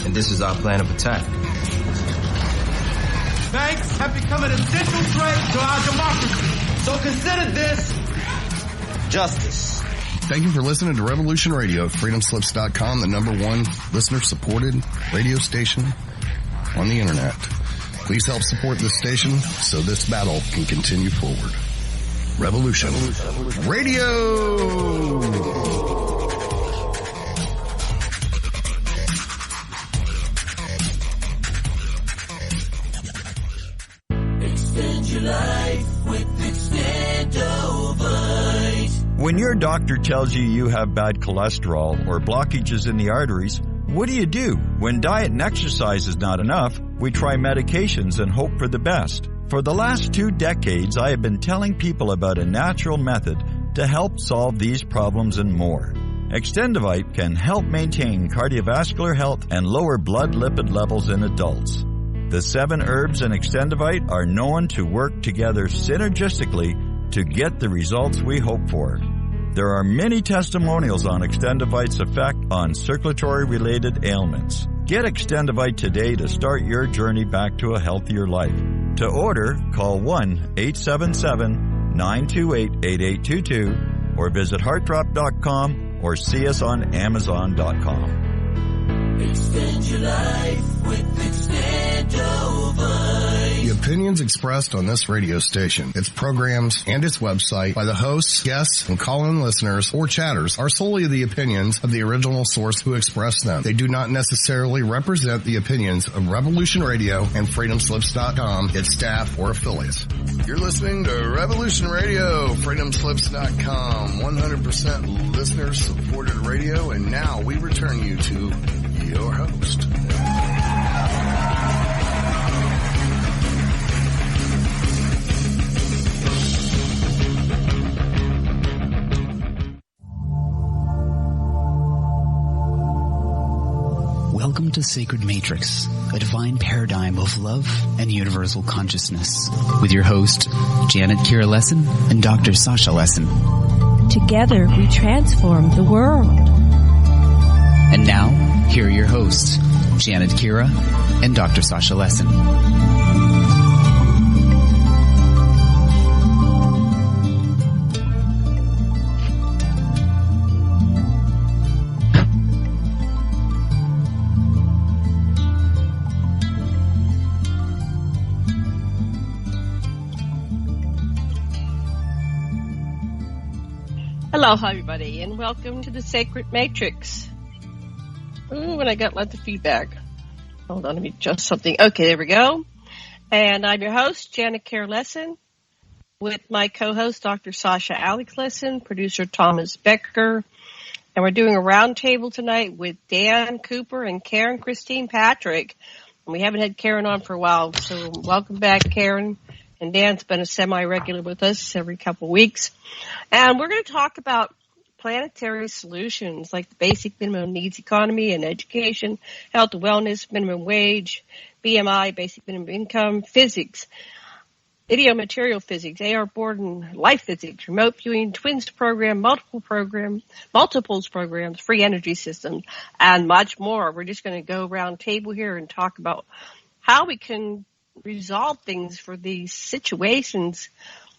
and this is our plan of attack. Banks have become an essential threat to our democracy. So consider this justice. Thank you for listening to Revolution Radio at freedomslips.com, the #1 listener-supported radio station on the internet. Please help support this station so this battle can continue forward. Revolution Radio! Extend your life with Extendovite. When your doctor tells you you have bad cholesterol or blockages in the arteries, what do? When diet and exercise is not enough, we try medications and hope for the best. For the last 2 decades, I have been telling people about a natural method to help solve these problems and more. Extendovite can help maintain cardiovascular health and lower blood lipid levels in adults. The 7 herbs in Extendovite are known to work together synergistically to get the results we hope for. There are many testimonials on Extendovite's effect on circulatory-related ailments. Get Extendovite today to start your journey back to a healthier life. To order, call 1-877-928-8822 or visit heartdrop.com or see us on amazon.com. Extend your life with Extendovite. The opinions expressed on this radio station, its programs, and its website by the hosts, guests, and call-in listeners or chatters are solely the opinions of the original source who expressed them. They do not necessarily represent the opinions of Revolution Radio and freedomslips.com, its staff, or affiliates. You're listening to Revolution Radio, freedomslips.com, 100% listener-supported radio, and now we return you to your host. Welcome to Sacred Matrix, a divine paradigm of love and universal consciousness, with your host, Janet Kira Lessin and Dr. Sasha Lessin. Together we transform the world. And now, here are your hosts, Janet Kira and Dr. Sasha Lessin. Aloha, everybody, and welcome to the Sacred Matrix. Ooh, and I got lots of feedback. Hold on, let me adjust something. Okay, there we go. And I'm your host, Janet Kira Lessin, with my co-host, Dr. Sasha Alex Lessin, producer Thomas Becker. And we're doing a roundtable tonight with Dan Cooper and Karen Christine Patrick. And we haven't had Karen on for a while, so welcome back, Karen. And Dan's been a semi-regular with us every couple of weeks. And we're going to talk about planetary solutions like the basic minimum needs economy and education, health and wellness, minimum wage, BMI, basic minimum income, physics, idiomaterial physics, A.R. Bordon, life physics, remote viewing, twins program, multiples programs, free energy systems, and much more. We're just going to go round table here and talk about how we can resolve things for these situations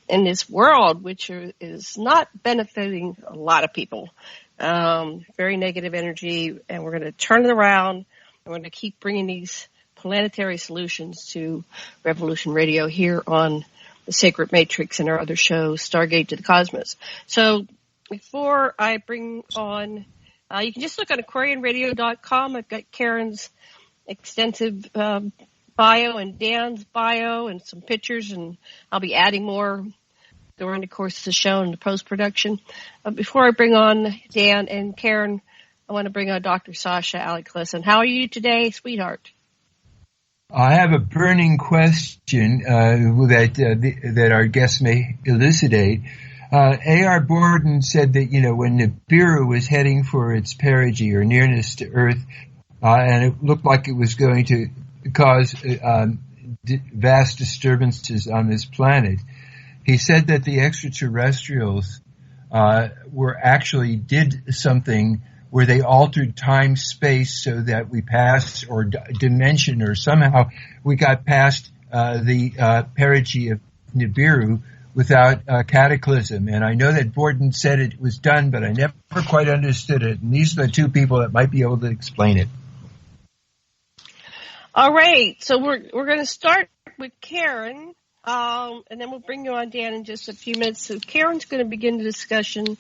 in this world, which is not benefiting a lot of people. Very negative energy, and we're going to turn it around. We're going to keep bringing these planetary solutions to Revolution Radio here on the Sacred Matrix and our other shows, Stargate to the Cosmos. So before I bring on, you can just look on AquarianRadio.com. I've got Karen's extensive bio and Dan's bio and some pictures, and I'll be adding more during the course of the show and the post-production. Before I bring on Dan and Karen, I want to bring on Dr. Sasha Alex Lessin. How are you today, sweetheart? I have a burning question that our guests may elucidate. A.R. Bordon said that, when Nibiru was heading for its perigee or nearness to Earth, and it looked like it was going to cause vast disturbances on this planet, he said that the extraterrestrials did something where they altered time space so that we passed, or dimension, or somehow we got past the perigee of Nibiru without cataclysm. And I know that Bordon said it was done, but I never quite understood it. And these are the two people that might be able to explain it. All right, so we're going to start with Karen, and then we'll bring you on, Dan, in just a few minutes. So Karen's going to begin the discussion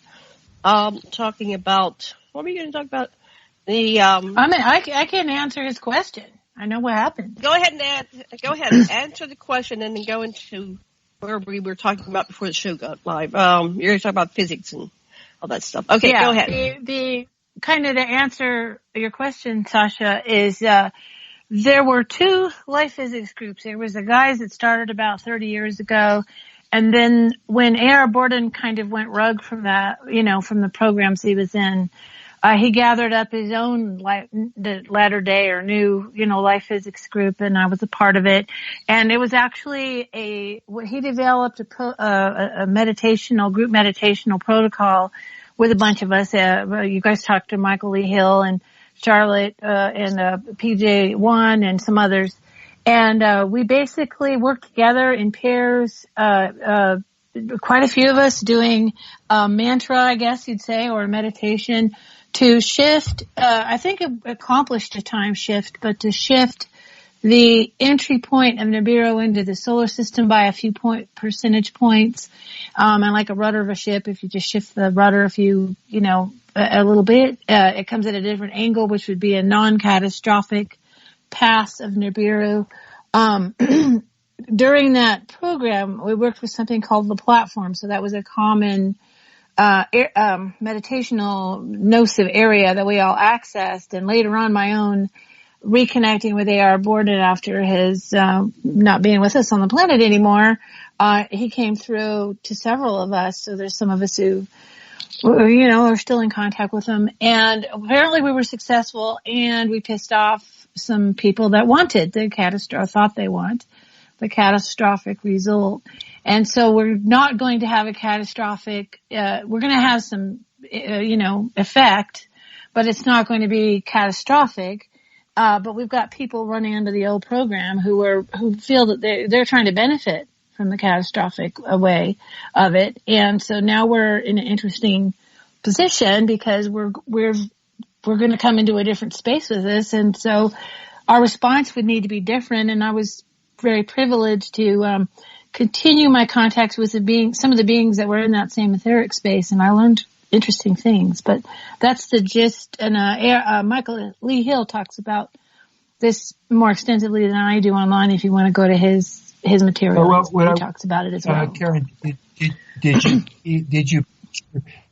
talking about, what are we going to talk about? I can answer his question. I know what happened. Go ahead and answer the question, and then go into where we were talking about before the show got live. You're going to talk about physics and all that stuff. Okay, yeah, go ahead. The kind of to answer your question, Sasha, is there were two life physics groups. There was the guys that started about 30 years ago, and then when A.R. Bordon kind of went rogue from that, from the programs he was in, he gathered up his own the latter day or new, life physics group, and I was a part of it. And it was actually he developed a group meditational protocol with a bunch of us. You guys talked to Michael Lee Hill and Charlotte, and PJ1 and some others. And we basically worked together in pairs, quite a few of us doing mantra, I guess you'd say, or meditation to shift, I think it accomplished a time shift, but to shift the entry point of Nibiru into the solar system by a few percentage points. And like a rudder of a ship, if you just shift the rudder a little bit, it comes at a different angle, which would be a non-catastrophic pass of Nibiru. During that program, we worked with something called the platform. So that was a common meditational nocive area that we all accessed. And later on, my own reconnecting with A.R. Bordon after his not being with us on the planet anymore, he came through to several of us. So there's some of us who, are still in contact with him. And apparently we were successful, and we pissed off some people that wanted the catastrophic result. And so we're not going to have a catastrophic, we're going to have some, effect, but it's not going to be catastrophic. But we've got people running under the old program who feel that they're trying to benefit from the catastrophic way of it. And so now we're in an interesting position because we're going to come into a different space with this. And so our response would need to be different. And I was very privileged to, continue my contacts with some of the beings that were in that same etheric space. And I learned interesting things, but that's the gist. And Michael Lee Hill talks about this more extensively than I do online. If you want to go to his material, he talks about it as well. Karen, did you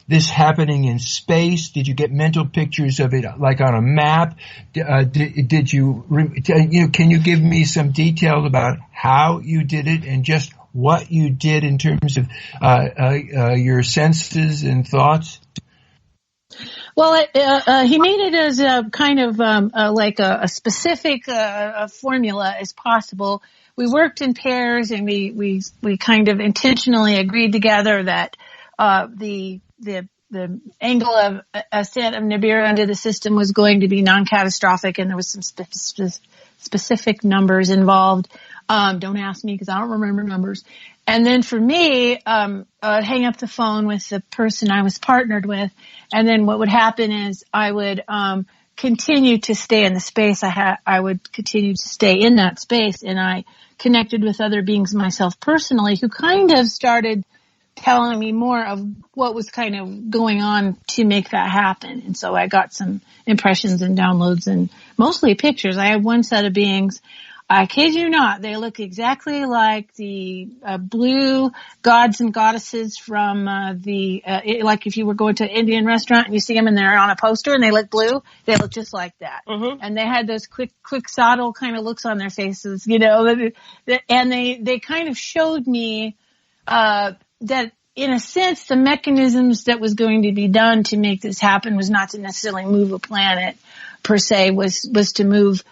this happening in space? Did you get mental pictures of it, like on a map? Did you? Can you give me some details about how you did it and just what you did in terms of your senses and thoughts? Well, he made it as a kind of like a specific formula as possible. We worked in pairs, and we kind of intentionally agreed together that the angle of ascent of Nibiru into the system was going to be non-catastrophic, and there was some specific numbers involved. Don't ask me because I don't remember numbers. And then for me, I'd hang up the phone with the person I was partnered with, and then what would happen is I would continue to stay in the space. I would continue to stay in that space, and I connected with other beings myself personally who kind of started telling me more of what was kind of going on to make that happen. And so I got some impressions and downloads and mostly pictures. I have one set of beings. I kid you not, they look exactly like the blue gods and goddesses from like if you were going to an Indian restaurant and you see them and they're on a poster and they look blue, they look just like that. Mm-hmm. And they had those quixotic kind of looks on their faces, and they kind of showed me that in a sense the mechanisms that was going to be done to make this happen was not to necessarily move a planet per se, was to move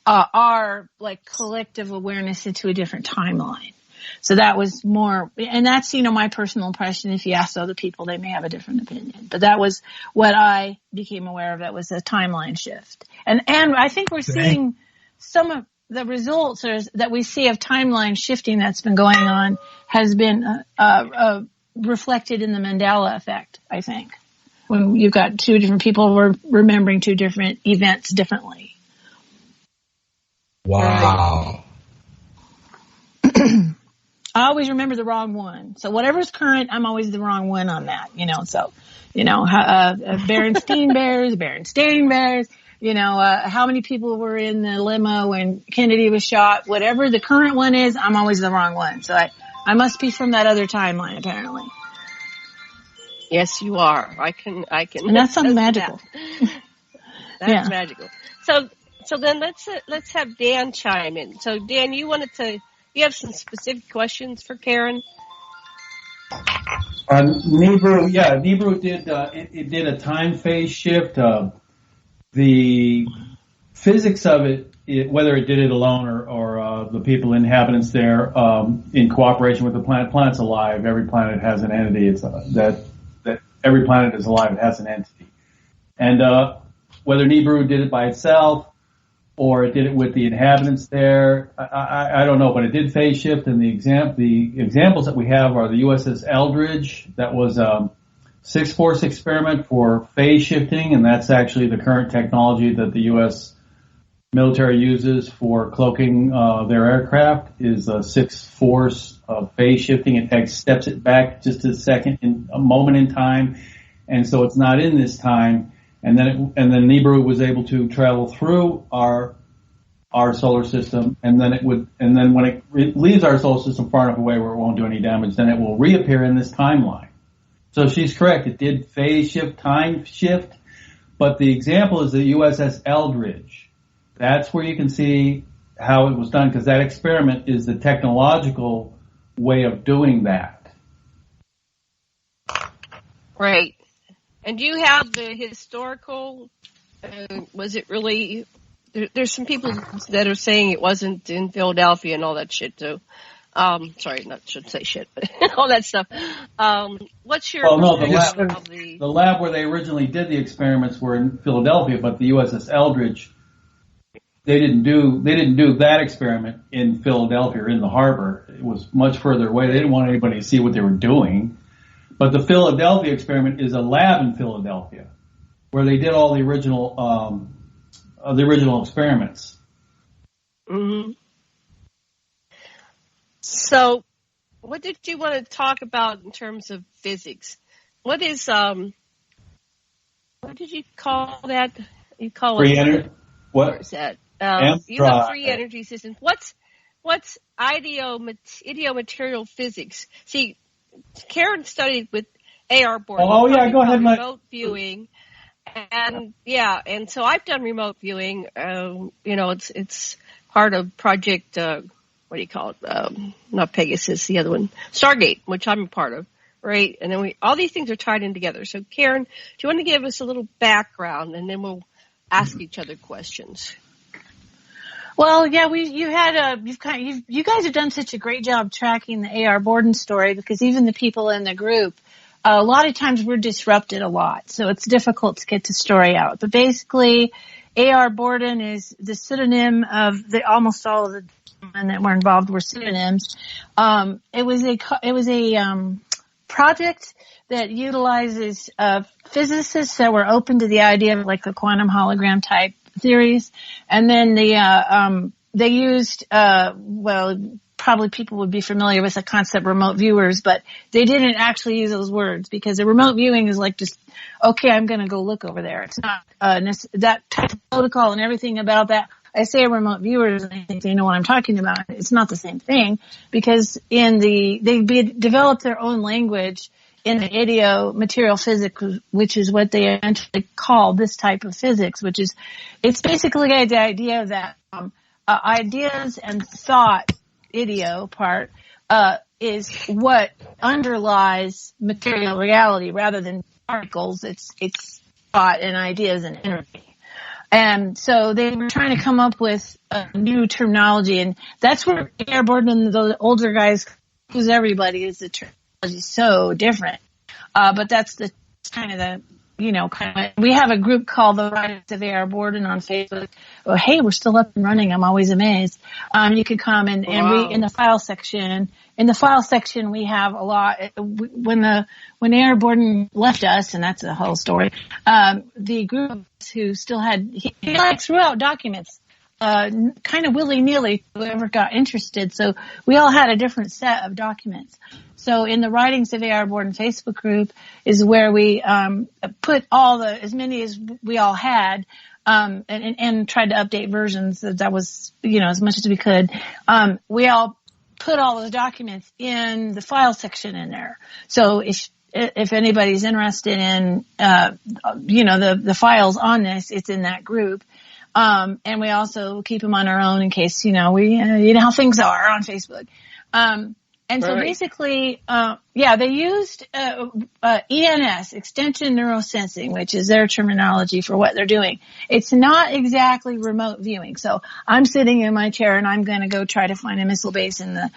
our like collective awareness into a different timeline. So that was more, and that's, my personal impression. If you ask other people, they may have a different opinion, but that was what I became aware of. That was a timeline shift. And I think we're seeing some of the results that we see of timeline shifting that's been going on has been reflected in the Mandela effect, I think, when you've got two different people remembering two different events differently. Wow. I always remember the wrong one. So whatever's current, I'm always the wrong one on that, So, Berenstain Bears, how many people were in the limo when Kennedy was shot, whatever the current one is, I'm always the wrong one. So I must be from that other timeline, apparently. Yes, you are. I can. And that sounds magical. That's magical. So then let's have Dan chime in. So Dan, you have some specific questions for Karen? Nebrew did did a time phase shift. The physics of it, whether it did it alone or the people, inhabitants there, in cooperation with the planet. Planet's alive. Every planet has an entity. It's that every planet is alive. It has an entity. And whether Nebrew did it by itself or it did it with the inhabitants there, I don't know. But it did phase shift. And the examples that we have are the USS Eldridge. That was 6-force experiment for phase shifting, and that's actually the current technology that the U.S. military uses for cloaking their aircraft, is a 6-force phase shifting. It steps it back just a moment in time, and so it's not in this time. And then Nebrew was able to travel through our solar system, and then when it leaves our solar system far enough away where it won't do any damage, then it will reappear in this timeline. So she's correct. It did phase shift, time shift, but the example is the USS Eldridge. That's where you can see how it was done, because that experiment is the technological way of doing that. Right. And do you have the historical, was it really, there's some people that are saying it wasn't in Philadelphia and all that shit too. Sorry, shouldn't say shit, but all that stuff. What's your? Well, no, the lab where they originally did the experiments were in Philadelphia, but the USS Eldridge, they didn't do that experiment in Philadelphia or in the harbor. It was much further away. They didn't want anybody to see what they were doing. But the Philadelphia experiment is a lab in Philadelphia where they did all the original experiments. Mm-hmm. So, what did you want to talk about in terms of physics? What is what did you call that? You call free it energy. What is that? You have free energy systems. What's idiomaterial physics? See, Karen studied with AR Bordon. Oh yeah, go ahead, remote viewing, and so I've done remote viewing. It's part of Project. What do you call it? Not Pegasus, the other one, Stargate, which I'm a part of, right? And then all these things are tied in together. So, Karen, do you want to give us a little background, and then we'll ask each other questions? Well, yeah, you guys have done such a great job tracking the AR Bordon story, because even the people in the group, a lot of times we're disrupted a lot, so it's difficult to get the story out. But basically, AR Bordon is the pseudonym of almost all of the men that were involved were pseudonyms. It was a project that utilizes physicists that were open to the idea of like the quantum hologram type theories, and then they used probably people would be familiar with the concept remote viewers, but they didn't actually use those words, because the remote viewing is like just, okay, I'm going to go look over there. It's not that type of protocol and everything about that. I say remote viewers, and I think they know what I'm talking about. It's not the same thing, because they developed their own language in the idiomaterial physics, which is what they eventually call this type of physics, it's basically the idea that ideas and thought, ideo part, is what underlies material reality rather than particles. It's thought and ideas and energy. And so they were trying to come up with a new terminology, and that's where Bordon and the older guys, who's everybody, is the terminology so different. But that's kind of we have a group called the Writers of Bordon on Facebook. Oh, hey, we're still up and running. I'm always amazed. You could come and we, in the file section, we have a lot. When Bordon left us, and that's a whole story, the group who still had, he threw out documents, kind of willy-nilly, whoever got interested. So we all had a different set of documents. So in the Writings of A.R. Bordon Facebook group is where we put as many as we all had, and tried to update versions. That was, as much as we could. We all put all those documents in the file section in there. So if anybody's interested in, the files on this, it's in that group. And we also keep them on our own in case, you know how things are on Facebook. And so basically, they used ENS, Extension Neurosensing, which is their terminology for what they're doing. It's not exactly remote viewing. So I'm sitting in my chair and I'm going to go try to find a missile base in the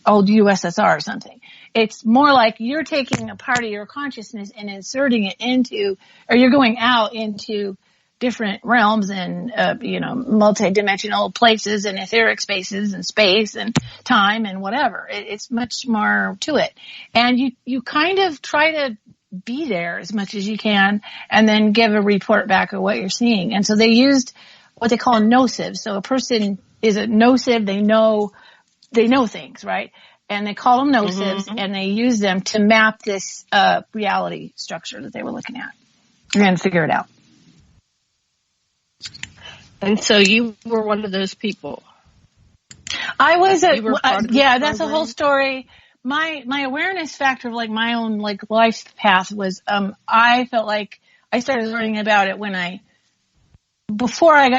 old USSR or something. It's more like you're taking a part of your consciousness and inserting it into, or you're going out into different realms and, multi-dimensional places and etheric spaces and space and time and whatever. It's much more to it. And you kind of try to be there as much as you can and then give a report back of what you're seeing. And so they used what they call nocive. So a person is a nocive. They know things, right? And they call them nocives, and they use them to map this, reality structure that they were looking at and figure it out. And so you were one of those people. I was that's a whole story. My awareness factor of like my own like life path was, I felt like I started learning about it before I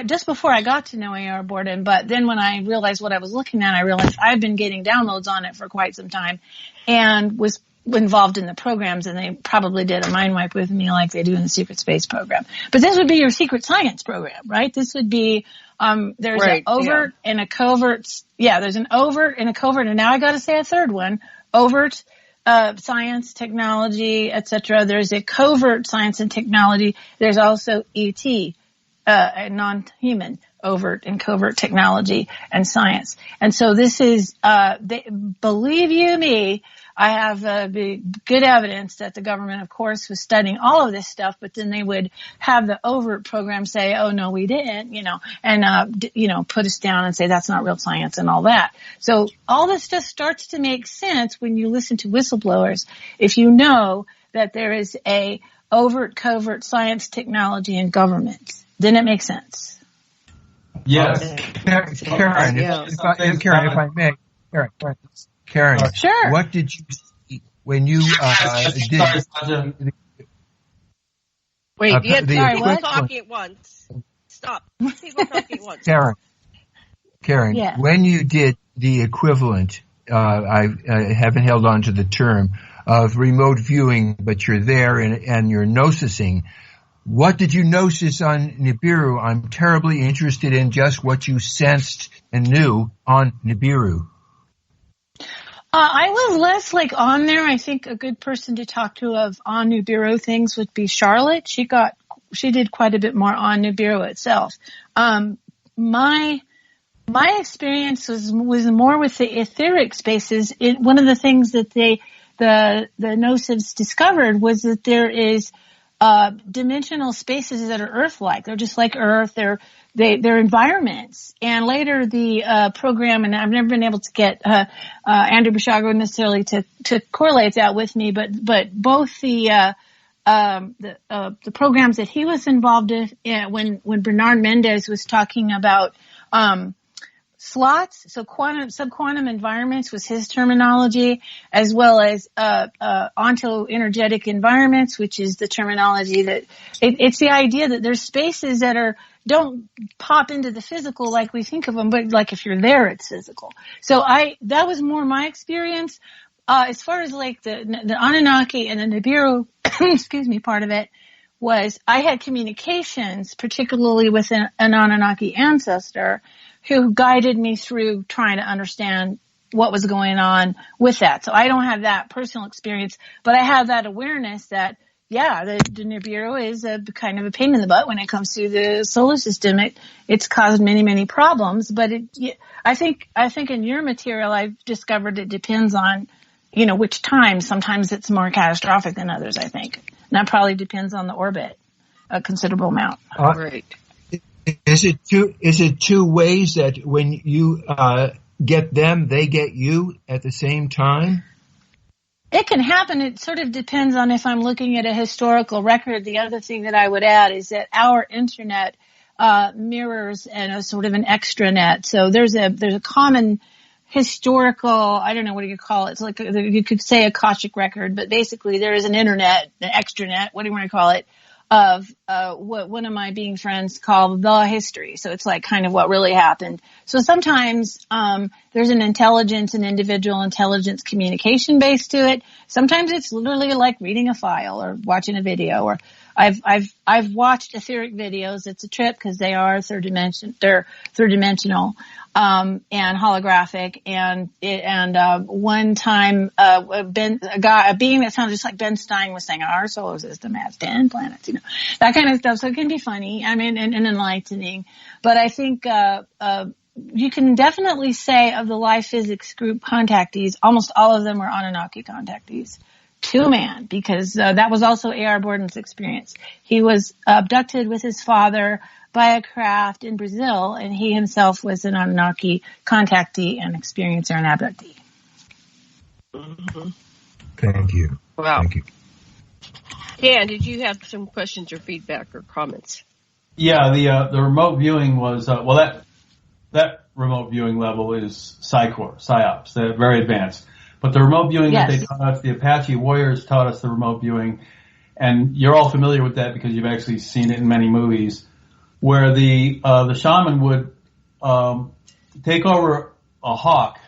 got to know A.R. Bordon, but then when I realized what I was looking at, I realized I've been getting downloads on it for quite some time and was involved in the programs, and they probably did a mind wipe with me like they do in the secret space program. But this would be your secret science program, right? This would be, there's an overt and a covert. Yeah, there's an overt and a covert. And now I got to say a third one, overt, science, technology, etc. There's a covert science and technology. There's also ET, non-human, overt and covert technology and science. And so this is, believe you me, I have good evidence that the government, of course, was studying all of this stuff, but then they would have the overt program say, oh, no, we didn't, and put us down and say that's not real science and all that. So all this stuff starts to make sense when you listen to whistleblowers, if you know that there is a overt, covert science, technology, and government. Then it makes sense. Yes. Karen, if I may. Karen, sure. What did you see when you did? Wait, people talking at once. Stop. People talking at once. Karen, when you did the equivalent, I haven't held on to the term, of remote viewing, but you're there and you're nosising. What did you notice on Nibiru? I'm terribly interested in just what you sensed and knew on Nibiru. I was less like on there. I think a good person to talk to on Nibiru things would be Charlotte. She did quite a bit more on Nibiru itself. My experience was more with the etheric spaces. One of the things that the nocives discovered was that there is dimensional spaces that are Earth-like. They're just like Earth. They're environments. And later the program, and I've never been able to get Andrew Bishago necessarily to correlate that with me, but both the programs that he was involved in when Bernard Mendez was talking about slots, so subquantum environments was his terminology, as well as onto-energetic environments, which is the terminology that it's the idea that there's spaces that don't pop into the physical like we think of them, but like if you're there, it's physical. So that was more my experience. As far as like the Anunnaki and the Nibiru, excuse me, part of it, was I had communications, particularly with an Anunnaki ancestor, who guided me through trying to understand what was going on with that. So I don't have that personal experience, but I have that awareness that, yeah, the Nibiru is a kind of a pain in the butt when it comes to the solar system. It's caused many, many problems, but I think in your material, I've discovered it depends on, which time. Sometimes it's more catastrophic than others, I think. And that probably depends on the orbit, a considerable amount. Right. Is it two ways that when you get them, they get you at the same time? It can happen. It sort of depends on if I'm looking at a historical record. The other thing that I would add is that our internet mirrors and a sort of an extranet. So there's a common historical, I don't know what you call it. It's like you could say Akashic record, but basically there is an internet, an extranet, what do you want to call it, of what one of my being friends called the history. So it's like kind of what really happened. So sometimes there's an individual intelligence communication base to it. Sometimes it's literally like reading a file or watching a video. Or I've watched etheric videos. It's a trip because they are third dimensional and holographic. And one time a being that sounds just like Ben Stein was saying, our solar system has 10 planets, that kind of stuff. So it can be funny, and enlightening. But I think you can definitely say of the live physics group contactees, almost all of them were Anunnaki contactees. Two-man, because that was also A.R. Bordon's experience. He was abducted with his father by a craft in Brazil, and he himself was an Anunnaki contactee and experiencer and abductee. Mm-hmm. Thank you. Wow. Thank you. Dan, did you have some questions or feedback or comments? Yeah, the remote viewing was that remote viewing level is PSYOPs. They're very advanced. But the remote viewing that they taught us, the Apache warriors taught us the remote viewing, and you're all familiar with that because you've actually seen it in many movies, where the shaman would take over a hawk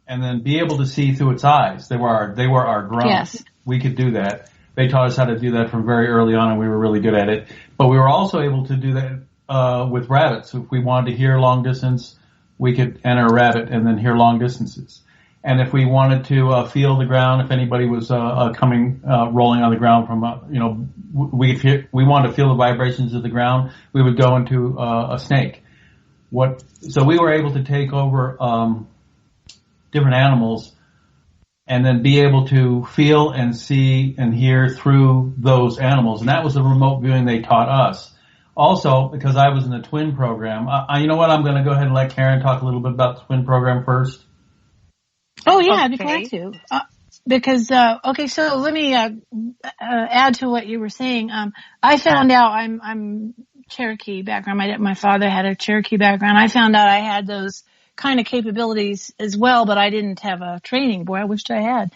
and then be able to see through its eyes. They were our drones. Yes. We could do that. They taught us how to do that from very early on, and we were really good at it. But we were also able to do that with rabbits. If we wanted to hear long distance, we could enter a rabbit and then hear long distances. And if we wanted to feel the ground, if anybody was rolling on the ground from we wanted to feel the vibrations of the ground, we would go into a snake. So we were able to take over different animals and then be able to feel and see and hear through those animals. And that was the remote viewing they taught us. Also, because I was in the twin program, you know what? I'm going to go ahead and let Karen talk a little bit about the twin program first. Oh yeah, I'd be glad to. So let me add to what you were saying. I found out I'm Cherokee background. My father had a Cherokee background. I found out I had those kind of capabilities as well, but I didn't have a training. Boy, I wished I had.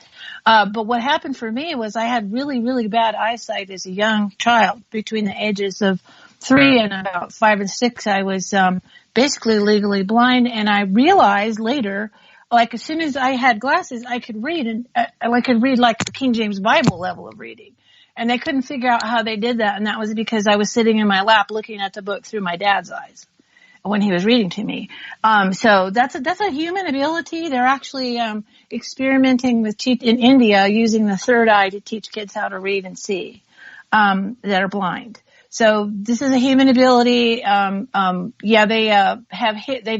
But what happened for me was I had really, really bad eyesight as a young child. Between the ages of 3 and about 5 and 6, I was basically legally blind, and I realized later, like as soon as I had glasses, I could read, and I could read like the King James Bible level of reading. And they couldn't figure out how they did that, and that was because I was sitting in my lap looking at the book through my dad's eyes when he was reading to me. So that's a human ability. They're actually experimenting with in India using the third eye to teach kids how to read and see that are blind. So this is a human ability. They've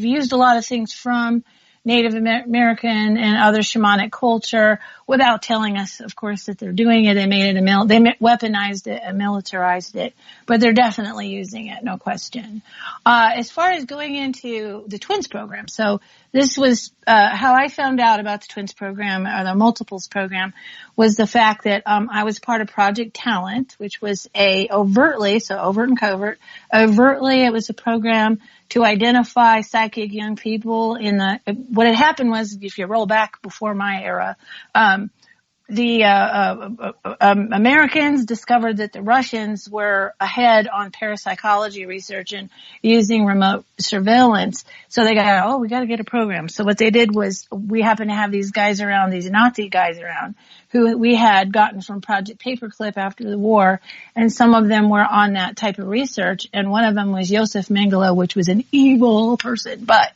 used a lot of things from Native American and other shamanic culture without telling us, of course, that they're doing it. They made it they weaponized it and militarized it, but they're definitely using it, no question. As far as going into the twins program, so this was how I found out about the twins program or the multiples program was the fact that I was part of Project Talent, which was overt and covert. Overtly, it was a program to identify psychic young people what had happened was, if you roll back before my era, Americans discovered that the Russians were ahead on parapsychology research and using remote surveillance. So they got, we got to get a program. So what they did was, we happened to have these guys around, these Nazi guys around, who we had gotten from Project Paperclip after the war, and some of them were on that type of research. And one of them was Josef Mengele, which was an evil person, but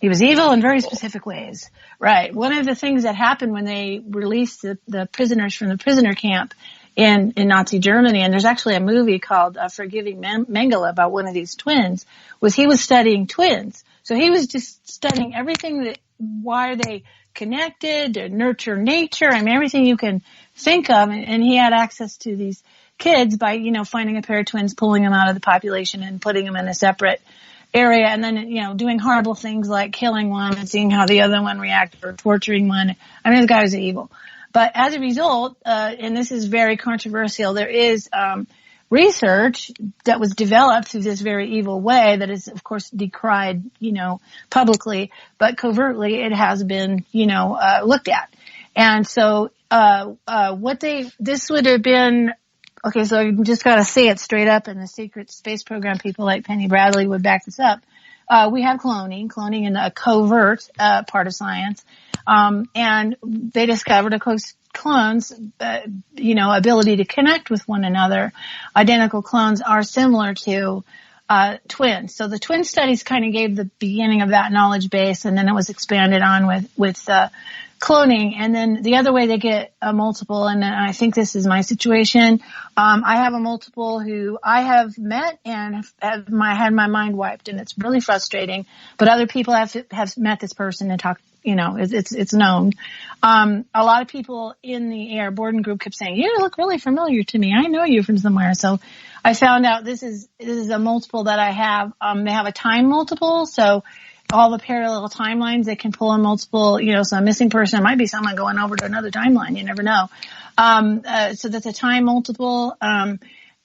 he was evil in very specific ways. Right. One of the things that happened when they released the prisoners from the prisoner camp in Nazi Germany, and there's actually a movie called Forgiving Mengele about one of these twins, was he was studying twins. So he was just studying everything why they connected, to nurture nature, I mean, everything you can think of. And he had access to these kids by, finding a pair of twins, pulling them out of the population and putting them in a separate area, and then, doing horrible things like killing one and seeing how the other one reacted, or torturing one. I mean, the guy was evil. But as a result, and this is very controversial, there is research that was developed through this very evil way that is, of course, decried, publicly, but covertly it has been, looked at. And so, this would have been, okay, so you just got to say it straight up, and the secret space program people like Penny Bradley would back this up. We have cloning in a covert part of science, and they discovered, of course, clones, ability to connect with one another. Identical clones are similar to twins. So the twin studies kind of gave the beginning of that knowledge base, and then it was expanded on with cloning. And then the other way they get a multiple, and I think this is my situation. I have a multiple who I have met and had my mind wiped, and it's really frustrating. But other people have met this person and talked. It's known. A lot of people in the AR Bordon group kept saying, "You look really familiar to me. I know you from somewhere." So I found out this is a multiple that I have. They have a time multiple, so all the parallel timelines, they can pull a multiple, so a missing person, it might be someone going over to another timeline. You never know. So that's a time multiple.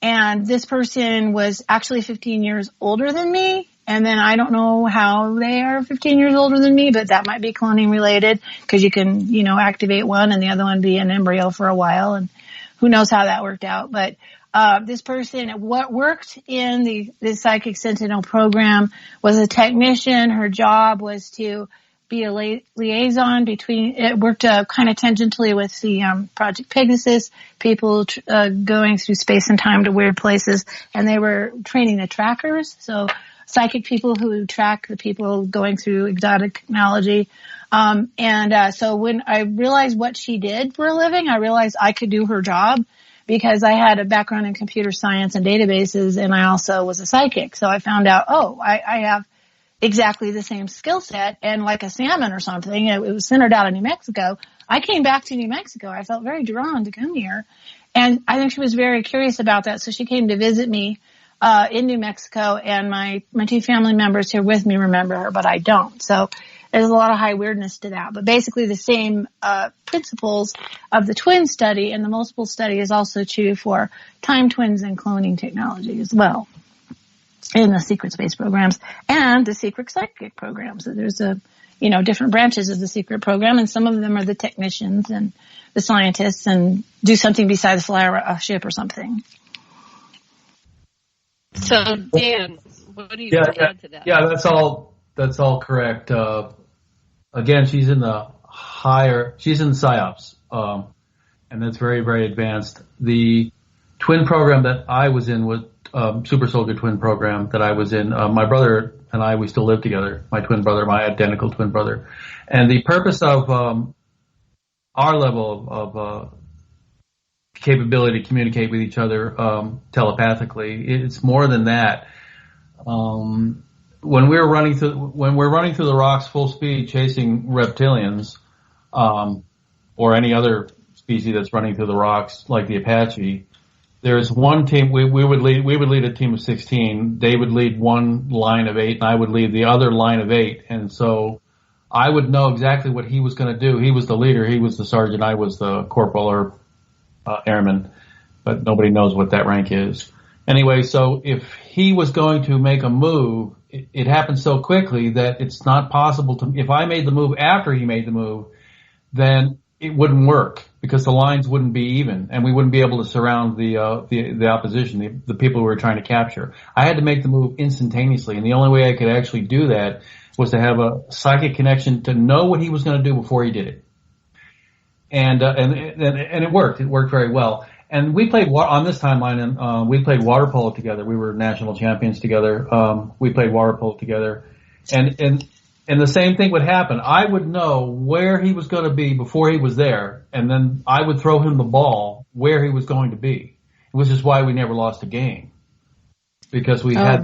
And this person was actually 15 years older than me. And then I don't know how they are 15 years older than me, but that might be cloning related, because you can, activate one and the other one be an embryo for a while, and who knows how that worked out. But this person, what worked in the Psychic Sentinel program, was a technician. Her job was to be a liaison between, it worked kind of tangentially with the Project Pegasus, people going through space and time to weird places, and they were training the trackers. So psychic people who track the people going through exotic technology. So when I realized what she did for a living, I realized I could do her job, because I had a background in computer science and databases, and I also was a psychic. So I found out, I have exactly the same skill set, and like a salmon or something, it was centered out in New Mexico. I came back to New Mexico. I felt very drawn to come here, and I think she was very curious about that. So she came to visit me in New Mexico, and my two family members here with me remember her, but I don't. So there's a lot of high weirdness to that. But basically the same principles of the twin study and the multiple study is also true for time twins and cloning technology as well in the secret space programs and the secret psychic programs. So there's different branches of the secret program, and some of them are the technicians and the scientists and do something besides fly a ship or something. So Dan, what do you add to that? Yeah, that's all correct. Again, she's in PSYOPs, and that's very, very advanced. The twin program that I was in was Super Soldier Twin program that I was in. My brother and I, we still live together. My twin brother, my identical twin brother. And the purpose of our level of capability to communicate with each other telepathically, it's more than that. When we're running through the rocks full speed chasing reptilians, or any other species that's running through the rocks like the Apache, there's one team we would lead a team of 16. They would lead one line of 8, and I would lead the other line of 8. And so I would know exactly what he was going to do. He was the leader. He was the sergeant. I was the corporal or airman, but nobody knows what that rank is. Anyway, so if he was going to make a move, it happened so quickly that it's not possible to, if I made the move after he made the move, then it wouldn't work because the lines wouldn't be even, and we wouldn't be able to surround the opposition, the people we were trying to capture. I had to make the move instantaneously, and the only way I could actually do that was to have a psychic connection to know what he was going to do before he did it. And it worked. It worked very well. And we played on this timeline, and we played water polo together. We were national champions together. We played water polo together, and the same thing would happen. I would know where he was going to be before he was there, and then I would throw him the ball where he was going to be, which is why we never lost a game, because we had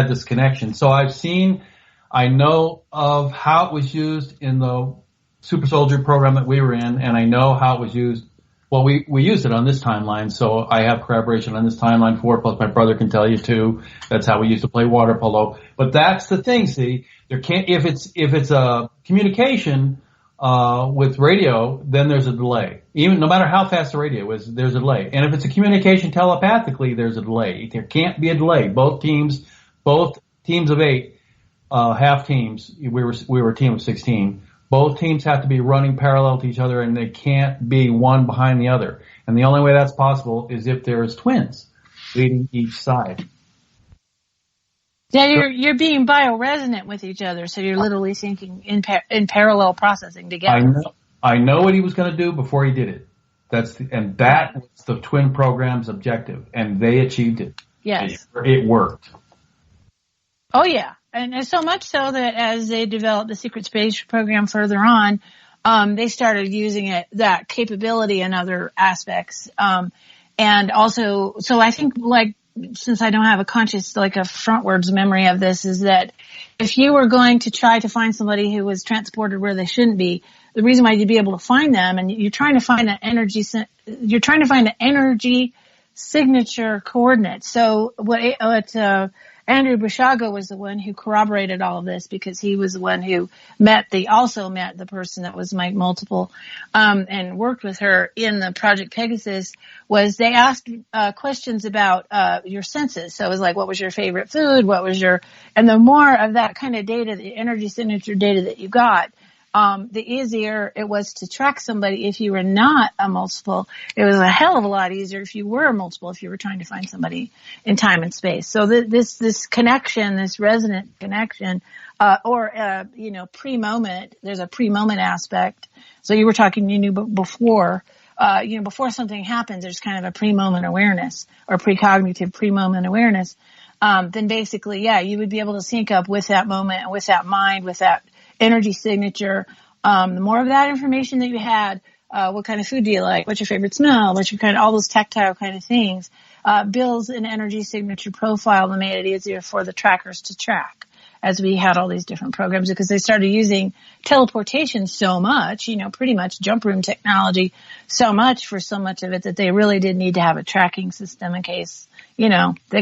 this connection. So I know of how it was used in the Super Soldier program that we were in, and I know how it was used. Well, we used it on this timeline, so I have corroboration on this timeline for it, plus my brother can tell you too. That's how we used to play water polo. But that's the thing, see, if it's a communication, with radio, then there's a delay. Even no matter how fast the radio is, there's a delay. And if it's a communication telepathically, there's a delay. There can't be a delay. Both teams of 8, half teams, we were a team of 16. Both teams have to be running parallel to each other, and they can't be one behind the other. And the only way that's possible is if there's twins leading each side. Yeah, you're being bioresonant with each other, so you're literally thinking in parallel processing together. I know what he was going to do before he did it. That was the twin program's objective, and they achieved it. Yes, it worked. Oh yeah. And so much so that as they developed the secret space program further on, they started using that capability in other aspects. And also, so I think since I don't have a conscious, a frontwards memory of this, is that if you were going to try to find somebody who was transported where they shouldn't be, the reason why you'd be able to find them, and you're trying to find the energy signature coordinates. So what Andrew Bushago was the one who corroborated all of this, because he was the one who also met the person that was my multiple, and worked with her in the Project Pegasus. Was they asked questions about your senses. So it was like, what was your favorite food? And the more of that kind of data, the energy signature data that you got, the easier it was to track somebody if you were not a multiple. It was a hell of a lot easier if you were a multiple, if you were trying to find somebody in time and space. So this connection, this resonant connection, pre-moment, there's a pre-moment aspect. So you were talking, before, before something happens, there's kind of a pre-moment awareness or precognitive pre-moment awareness. Then basically, you would be able to sync up with that moment, with that mind, with that energy signature. The more of that information that you had, what kind of food do you like? What's your favorite smell? What's your all those tactile kind of things, builds an energy signature profile that made it easier for the trackers to track as we had all these different programs, because they started using teleportation so much, pretty much jump room technology so much for so much of it, that they really did need to have a tracking system in case, they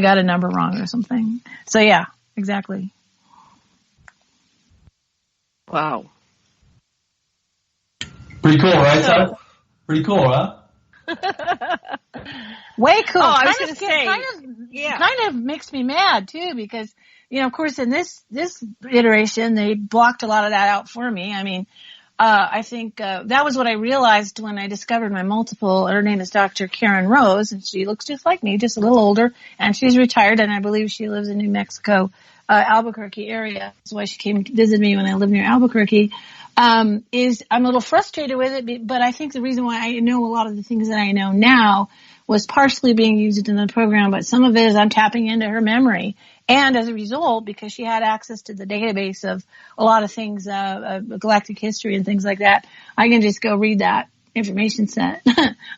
got a number wrong or something. So yeah, exactly. Wow. Pretty cool, right, Sasha? Pretty cool, huh? Way cool. Oh, I was going to say, kind of makes me mad too, because, of course, in this iteration, they blocked a lot of that out for me. I mean, I think that was what I realized when I discovered my multiple. Her name is Dr. Karen Rose, and she looks just like me, just a little older, and she's retired, and I believe she lives in New Mexico, Albuquerque area. That's why she came to visit me when I lived near Albuquerque. I'm a little frustrated with it, but I think the reason why I know a lot of the things that I know now was partially being used in the program, but some of it is I'm tapping into her memory. And as a result, because she had access to the database of a lot of things, galactic history and things like that, I can just go read that information set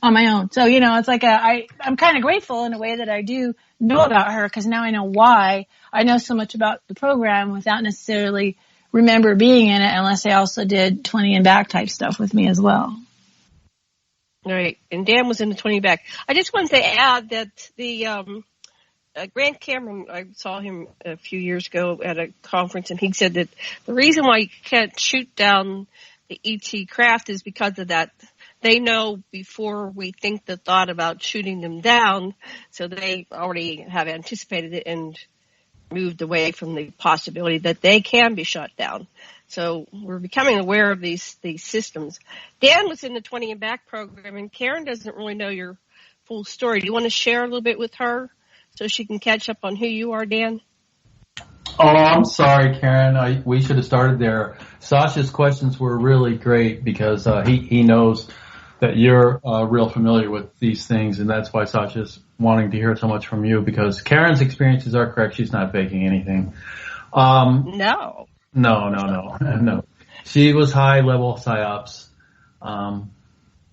on my own. So, it's like I'm kind of grateful in a way that I do know about her, because now I know why I know so much about the program without necessarily remember being in it, unless I also did 20 and back type stuff with me as well. All right. And Dan was in the 20 back. I just wanted to add that the Grant Cameron, I saw him a few years ago at a conference, and he said that the reason why you can't shoot down the ET craft is because of that. They know before we think the thought about shooting them down, so they already have anticipated it and moved away from the possibility that they can be shut down. So we're becoming aware of these systems. Dan was in the 20 and Back program, and Karen doesn't really know your full story. Do you want to share a little bit with her so she can catch up on who you are, Dan? Oh, I'm sorry, Karen. We should have started there. Sasha's questions were really great because he knows that you're real familiar with these things, and that's why Sasha's wanting to hear so much from you, because Karen's experiences are correct. She's not faking anything. No. No. She was high-level psyops.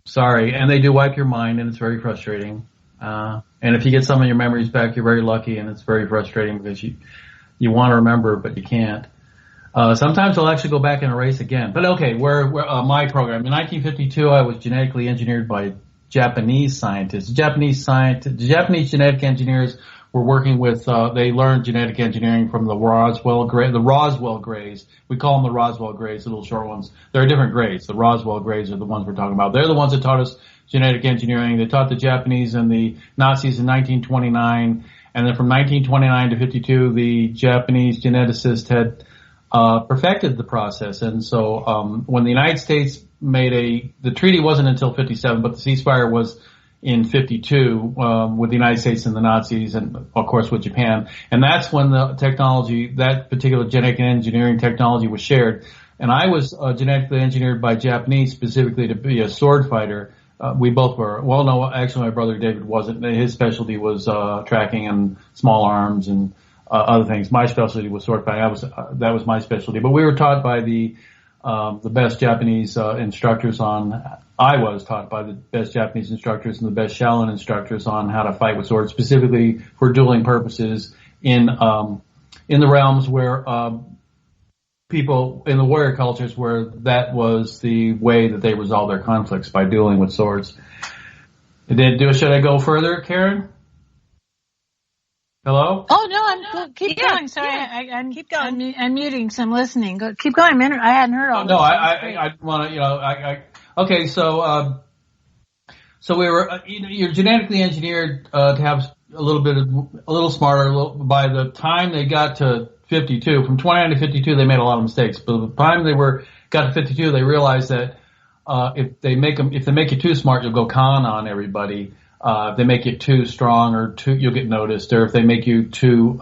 Sorry, and they do wipe your mind, and it's very frustrating. And if you get some of your memories back, you're very lucky, and it's very frustrating because you want to remember, but you can't. Sometimes they'll actually go back and erase again. But okay, we're my program. In 1952, I was genetically engineered by Japanese scientists. The Japanese genetic engineers were working with, they learned genetic engineering from the Roswell Greys. We call them the Roswell Greys, the little short ones. There are different Greys. The Roswell Greys are the ones we're talking about. They're the ones that taught us genetic engineering. They taught the Japanese and the Nazis in 1929. And then from 1929 to 52, the Japanese geneticists had perfected the process. And so when the United States the treaty wasn't until 57, but the ceasefire was in 52 with the United States and the Nazis, and of course with Japan. And that's when the technology, that particular genetic engineering technology, was shared. And I was genetically engineered by Japanese specifically to be a sword fighter. We both were. Well, no, actually my brother David wasn't. His specialty was tracking and small arms and other things. My specialty was sword fighting. That was my specialty. But we were taught by the best Japanese instructors I was taught by the best Japanese instructors and the best Shaolin instructors on how to fight with swords, specifically for dueling purposes in the realms where people in the warrior cultures where that was the way that they resolved their conflicts, by dueling with swords. Should I go further, Karen? Hello? Oh no, keep going. Sorry, I'm keep going. I'm muting, so I'm listening. Keep going. I hadn't heard all. No, I want to. Okay, so we were. You're genetically engineered to have a little smarter. By the time they got to 52, from 29 to 52, they made a lot of mistakes. But by the time they got to 52, they realized that if they make you too smart, you'll go con on everybody. If they make you too strong you'll get noticed, or if they make you too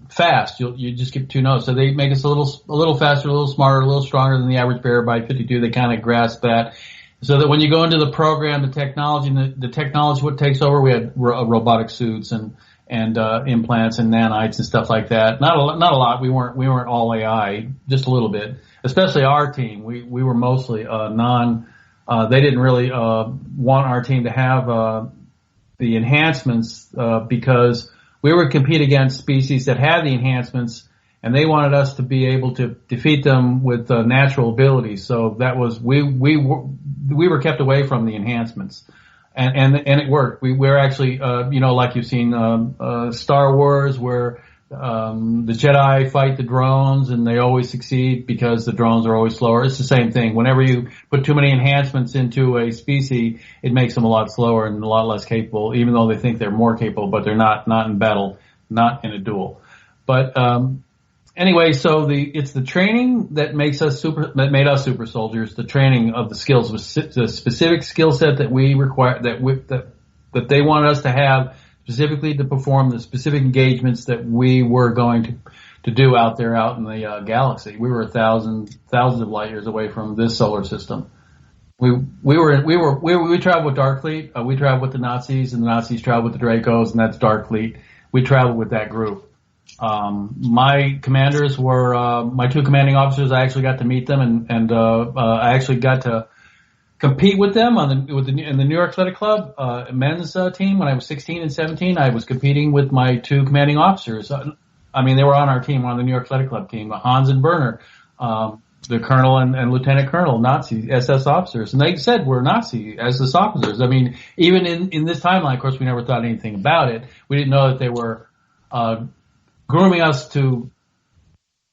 fast, you just get too noticed. So they make us a little faster, a little smarter, a little stronger than the average bear. By 52, they kind of grasp that. So that when you go into the program, the technology, what takes over, we had robotic suits and implants and nanites and stuff like that. Not a lot. We weren't all AI, just a little bit. Especially our team. We were mostly they didn't really want our team to have the enhancements because we would compete against species that had the enhancements, and they wanted us to be able to defeat them with natural abilities. So that was we were kept away from the enhancements, and it worked. We were actually like you've seen Star Wars, where the Jedi fight the drones and they always succeed because the drones are always slower. It's the same thing. Whenever you put too many enhancements into a species, it makes them a lot slower and a lot less capable, even though they think they're more capable, but they're not in battle, not in a duel. But anyway, so it's the training that made us super soldiers, the training of the skills, the specific skill set that we require, that they wanted us to have, specifically to perform the specific engagements that we were going to do out in the galaxy. We were thousands of light years away from this solar system. We traveled with Darkfleet. We traveled with the Nazis, and the Nazis traveled with the Dracos, and that's Darkfleet. We traveled with that group. My commanders were my two commanding officers. I actually got to meet them, and I actually got to compete with them in the New York Athletic Club men's team. When I was 16 and 17, I was competing with my two commanding officers. They were on our team, on the New York Athletic Club team, Hans and Werner, the colonel and lieutenant colonel, Nazi SS officers. And they said we're Nazi SS officers. Even in this timeline, of course, we never thought anything about it. We didn't know that they were grooming us to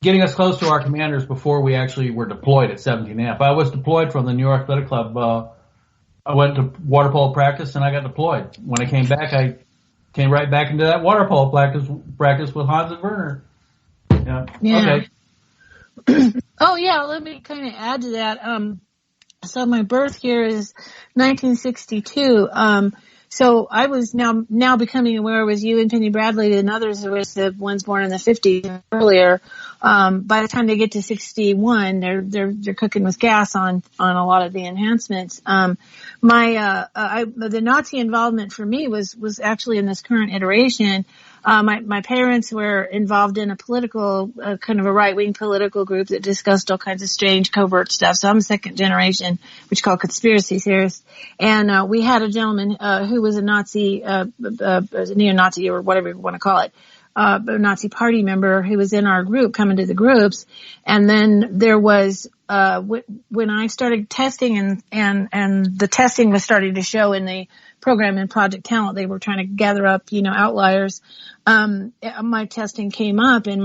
getting us close to our commanders before we actually were deployed at 17.5. I was deployed from the New York Athletic Club. I went to water polo practice and I got deployed. When I came back, I came right back into that water polo practice with Hans and Werner. Yeah. Okay. Oh yeah, let me kind of add to that. So my birth year is 1962. So I was now becoming aware with you and Penny Bradley and others who was the ones born in the 50s earlier. By the time they get to 61, they're cooking with gas on a lot of the enhancements. The Nazi involvement for me was actually in this current iteration. My parents were involved in a political, kind of a right-wing political group that discussed all kinds of strange covert stuff. So I'm a second generation, which is called conspiracy theorist. And, we had a gentleman, who was a Nazi, neo-Nazi or whatever you want to call it, a Nazi party member who was in our group coming to the groups. And then there was, when I started testing and the testing was starting to show in the program in Project Talent, they were trying to gather up, outliers. My testing came up and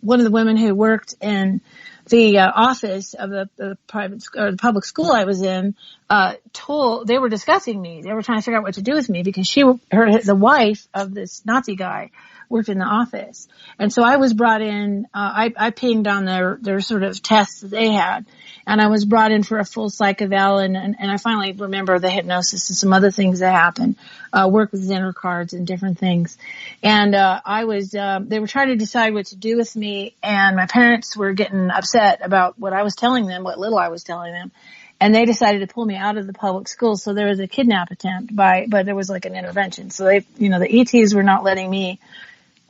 one of the women who worked in the office of the private or the public school I was in, they were discussing me. They were trying to figure out what to do with me because the wife of this Nazi guy worked in the office. And so I was brought in, I pinged on their sort of tests that they had. And I was brought in for a full psych eval and I finally remember the hypnosis and some other things that happened, work with Zenner cards and different things. And, they were trying to decide what to do with me and my parents were getting upset about what I was telling them, what little I was telling them. And they decided to pull me out of the public school. So there was a kidnap attempt but there was like an intervention. So the ETs were not letting me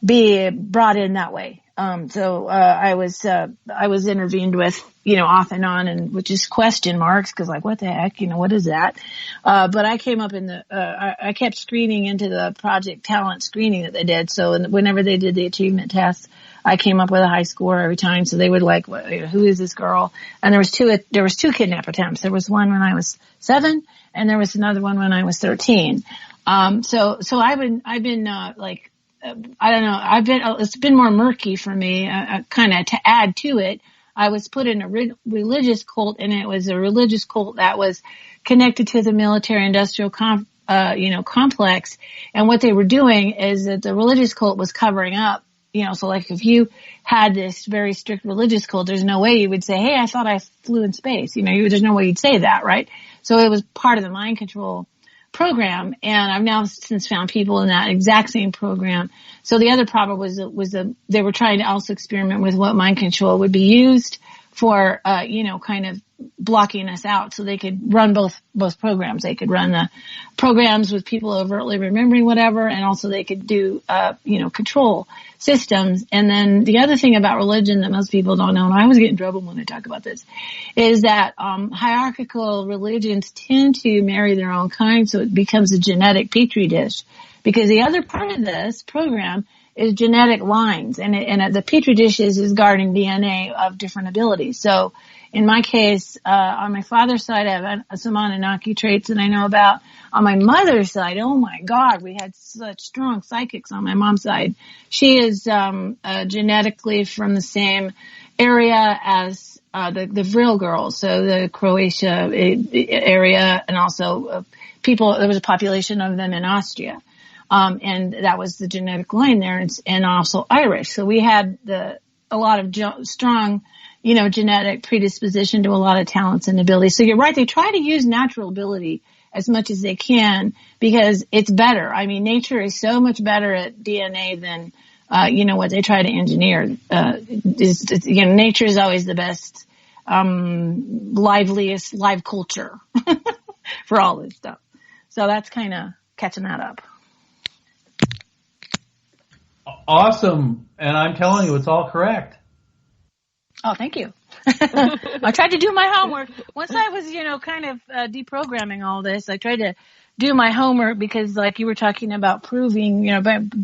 be brought in that way. I was intervened with, off and on and which is question marks because like, what the heck, what is that? But I came up I kept screening into the Project Talent screening that they did. So whenever they did the achievement test, I came up with a high score every time. So they would like, who is this girl? And there was two kidnap attempts. There was one when I was 7 and there was another one when I was 13. So I've been I don't know. It's been more murky for me, kind of to add to it. I was put in a religious cult and it was a religious cult that was connected to the military industrial complex. And what they were doing is that the religious cult was covering up, so like if you had this very strict religious cult, there's no way you would say, hey, I thought I flew in space. There's no way you'd say that, right? So it was part of the mind control program, and I've now since found people in that exact same program. So the other problem was they were trying to also experiment with what mind control would be used for, kind of blocking us out so they could run both programs. They could run the programs with people overtly remembering whatever, and also they could do, control systems. And then the other thing about religion that most people don't know, and I always get in trouble when I talk about this, is that, hierarchical religions tend to marry their own kind, so it becomes a genetic petri dish. Because the other part of this program is genetic lines, and the petri dish is guarding DNA of different abilities. So, in my case, on my father's side, I have some Anunnaki traits that I know about. On my mother's side, oh my God, we had such strong psychics on my mom's side. She is genetically from the same area as the Vril girls, so the Croatia area, and also people. There was a population of them in Austria. And that was the genetic line there, and also Irish. So we had a lot of strong, genetic predisposition to a lot of talents and abilities. So you're right. They try to use natural ability as much as they can because it's better. I mean, nature is so much better at DNA than, what they try to engineer. Nature is always the best, liveliest live culture for all this stuff. So that's kind of catching that up. Awesome. And I'm telling you, it's all correct. Oh, thank you. I tried to do my homework. Once I was, kind of deprogramming all this, I tried to do my homework because like you were talking about proving,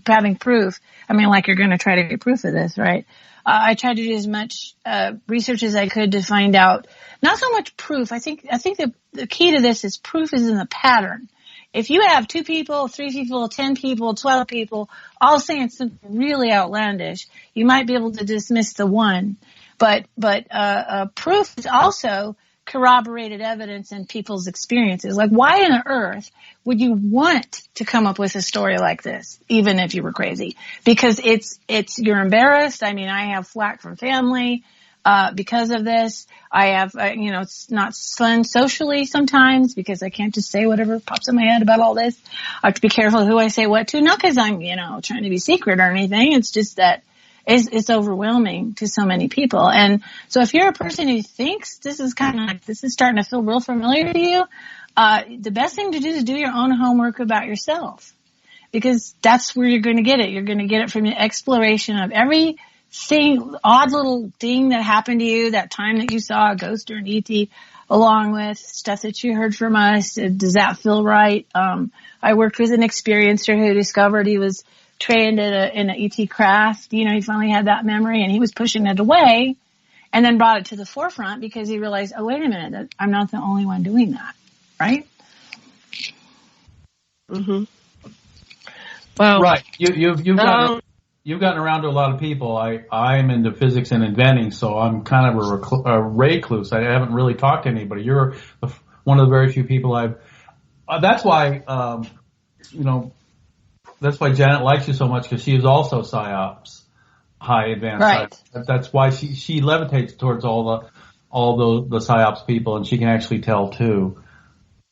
having proof. I mean, like you're going to try to get proof of this, right? I tried to do as much research as I could to find out, not so much proof. I think the key to this is proof is in the pattern. If you have 2 people, 3 people, 10 people, 12 people, all saying something really outlandish, you might be able to dismiss the one. But proof is also corroborated evidence in people's experiences. Like, why on earth would you want to come up with a story like this, even if you were crazy? Because you're embarrassed. I mean, I have flack from family, because of this. I have, it's not fun socially sometimes because I can't just say whatever pops in my head about all this. I have to be careful who I say what to, not because I'm, trying to be secret or anything. It's just that it's overwhelming to so many people. And so if you're a person who thinks this is starting to feel real familiar to you, the best thing to do is do your own homework about yourself, because that's where you're going to get it. You're going to get it from your exploration of every odd little thing that happened to you, that time that you saw a ghost or an ET, along with stuff that you heard from us. Does that feel right? I worked with an experiencer who discovered he was trained in an ET craft. He finally had that memory and he was pushing it away, and then brought it to the forefront because he realized, oh, wait a minute, I'm not the only one doing that. Right? Mm-hmm. Well, right. You've gotten around to a lot of people. I'm into physics and inventing, so I'm kind of a recluse. I haven't really talked to anybody. You're one of the very few people that's why, that's why Janet likes you so much, because she is also PsyOps, high advanced. Right. That's why she levitates towards all the PsyOps people, and she can actually tell too.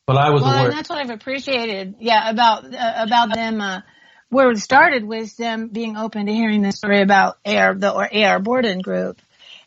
But I was aware. And that's what I've appreciated. Yeah, about them. Where it started was them being open to hearing the story about AR Bordon group.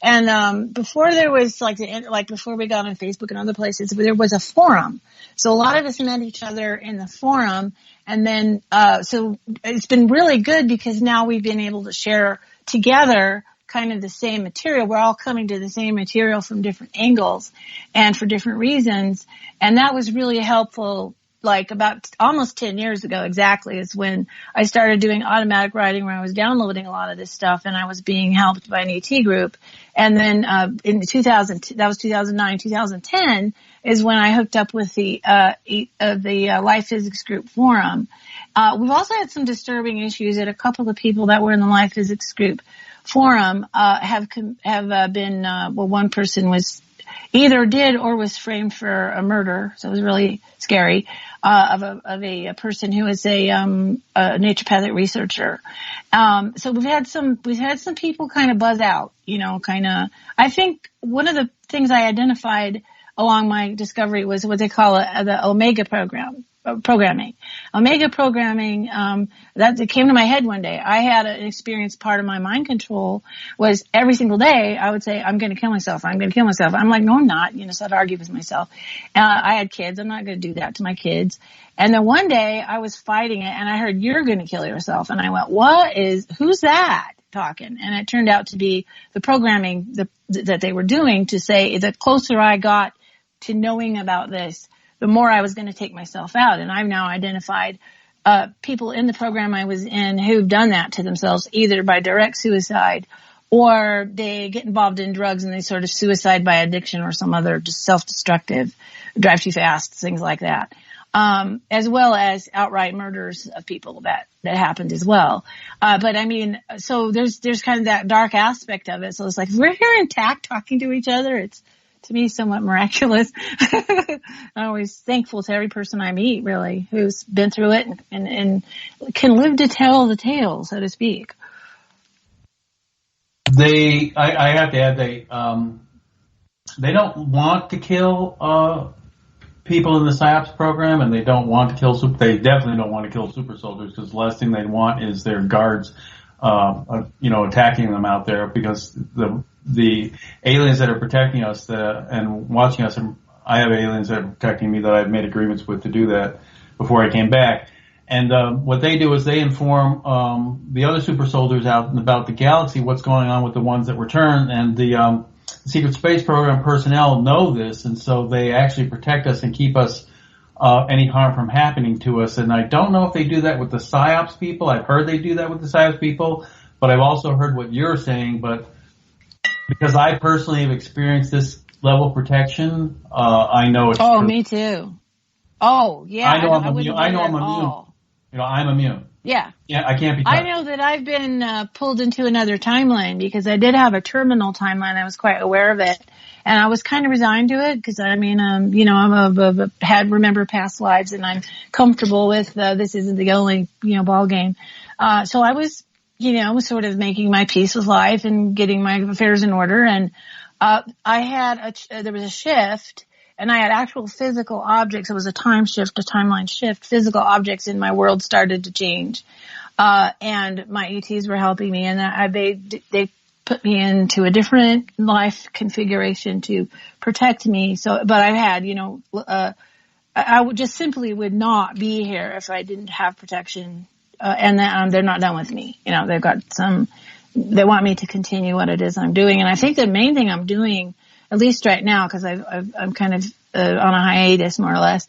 And before there was before we got on Facebook and other places, there was a forum. So a lot of us met each other in the forum, and then so it's been really good because now we've been able to share together kind of the same material. We're all coming to the same material from different angles and for different reasons, and that was really helpful. Like about almost 10 years ago exactly is when I started doing automatic writing, where I was downloading a lot of this stuff and I was being helped by an ET group. And then in 2009, 2010 is when I hooked up with the Life Physics Group forum. We've also had some disturbing issues that a couple of people that were in the Life Physics Group forum have been one person was either did or was framed for a murder, so it was really scary, of a person who is a naturopathic researcher. So we've had some people kind of buzz out, I think one of the things I identified along my discovery was what they call the Omega programming. Omega programming, that came to my head one day. I had an experience, part of my mind control was every single day I would say, I'm going to kill myself. I'm going to kill myself. I'm like, no, I'm not. So I'd argue with myself. I had kids. I'm not going to do that to my kids. And then one day I was fighting it and I heard, you're going to kill yourself. And I went, who's that talking? And it turned out to be the programming that they were doing to say the closer I got to knowing about this, the more I was going to take myself out. And I've now identified people in the program I was in who've done that to themselves, either by direct suicide or they get involved in drugs and they sort of suicide by addiction or some other just self-destructive, drive too fast, things like that. As well as outright murders of people that happened as well. But I mean, so there's kind of that dark aspect of it. So it's like, we're here intact talking to each other. It's, to me, somewhat miraculous. I'm always thankful to every person I meet, really, who's been through it and can live to tell the tale, so to speak. I have to add, they don't want to kill people in the PsyOps program, and they don't want to kill they definitely don't want to kill super soldiers, because the last thing they'd want is their guards, attacking them out there, because the aliens that are protecting us and watching us, and I have aliens that are protecting me that I've made agreements with to do that before I came back. And what they do is they inform the other super soldiers out and about the galaxy what's going on with the ones that return, and the Secret Space Program personnel know this, and so they actually protect us and keep us any harm from happening to us. And I don't know if they do that with the PsyOps people. I've heard they do that with the PsyOps people, but I've also heard what you're saying. But because I personally have experienced this level of protection, I know it's true. Me too. Oh, yeah. I know I'm immune. I'm immune. Yeah. Yeah, I can't be touched. I know that I've been pulled into another timeline because I did have a terminal timeline. I was quite aware of it. And I was kind of resigned to it because I'm remember past lives, and I'm comfortable with this isn't the only ball game. So I was sort of making my peace with life and getting my affairs in order. And there was a shift, and I had actual physical objects. It was a time shift, a timeline shift. Physical objects in my world started to change, and my ETs were helping me, and they put me into a different life configuration to protect me. So, but I had, I would just simply would not be here if I didn't have protection. And they're not done with me. They've got they want me to continue what it is I'm doing. And I think the main thing I'm doing, at least right now, because I'm kind of on a hiatus more or less,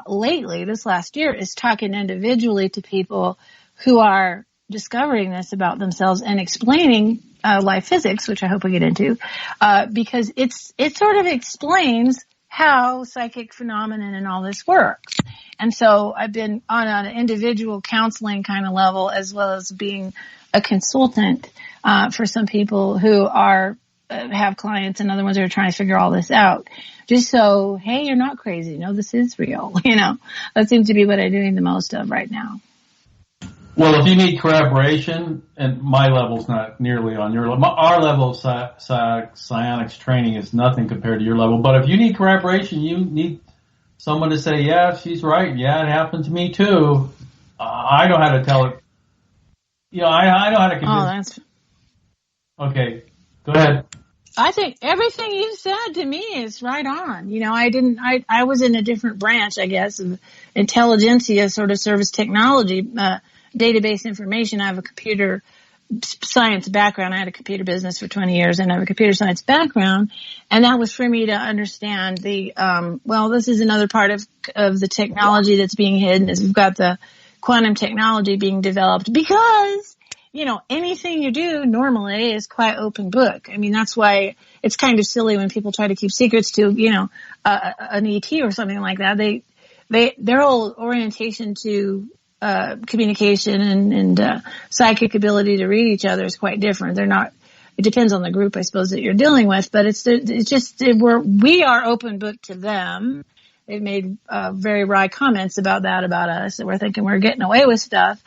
lately, this last year, is talking individually to people who are discovering this about themselves and explaining life physics, which I hope we get into, because it sort of explains how psychic phenomenon and all this works. And so I've been on an individual counseling kind of level, as well as being a consultant for some people who have clients and other ones who are trying to figure all this out. Just so, hey, you're not crazy. No, this is real. That seems to be what I'm doing the most of right now. Well, if you need corroboration, and my level's not nearly on your level, our level of psionics training is nothing compared to your level. But if you need corroboration, you need someone to say, yeah, she's right. Yeah, it happened to me too. I know how to tell it. I know how to convince. Okay, go ahead. I think everything you said to me is right on. I was in a different branch, I guess, of intelligentsia, sort of service technology, database information. I have a computer science background. I had a computer business for 20 years and I have a computer science background. And that was for me to understand this is another part of the technology that's being hidden, is we've got the quantum technology being developed because, anything you do normally is quite open book. I mean, that's why it's kind of silly when people try to keep secrets to, an ET or something like that. Their whole orientation to communication and psychic ability to read each other is quite different. It depends on the group, I suppose, that you're dealing with, but we are open book to them. They've made very wry comments about us, that we're thinking we're getting away with stuff.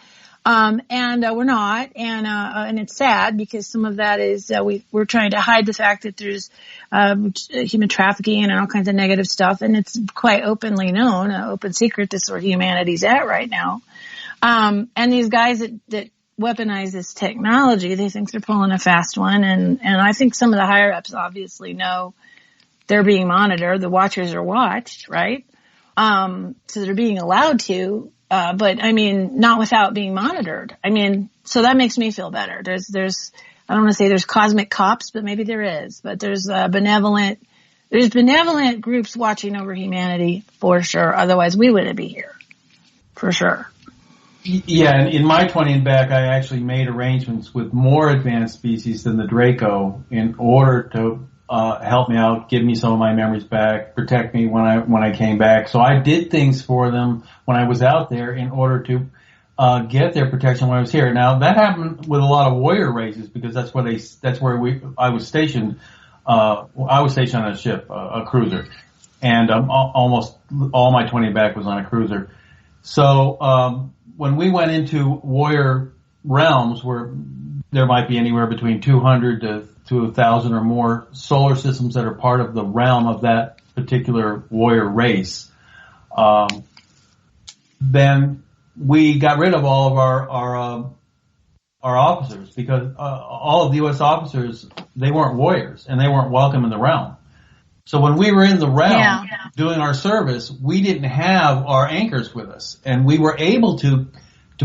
And we're not. And it's sad because some of that is, we're trying to hide the fact that there's, human trafficking and all kinds of negative stuff. And it's quite openly known, open secret, this is where humanity's at right now. And these guys that weaponize this technology, they think they're pulling a fast one. And I think some of the higher ups obviously know they're being monitored. The watchers are watched, right? So they're being allowed to, but I mean, not without being monitored. I mean, so that makes me feel better. There's, I don't want to say there's cosmic cops, but maybe there is, but there's benevolent groups watching over humanity for sure. Otherwise we wouldn't be here for sure. Yeah, and in my 20 and back, I actually made arrangements with more advanced species than the Draco in order to help me out, give me some of my memories back, protect me when I came back. So I did things for them when I was out there in order to get their protection when I was here. Now that happened with a lot of warrior races because I was stationed. I was stationed on a ship, a cruiser, and almost all my 20 and back was on a cruiser. So when we went into warrior realms where there might be anywhere between 200 to 1,000 or more solar systems that are part of the realm of that particular warrior race, then we got rid of all of our officers because all of the U.S. officers, they weren't warriors and they weren't welcome in the realm. So when we were in the realm doing our service, we didn't have our anchors with us, and we were able to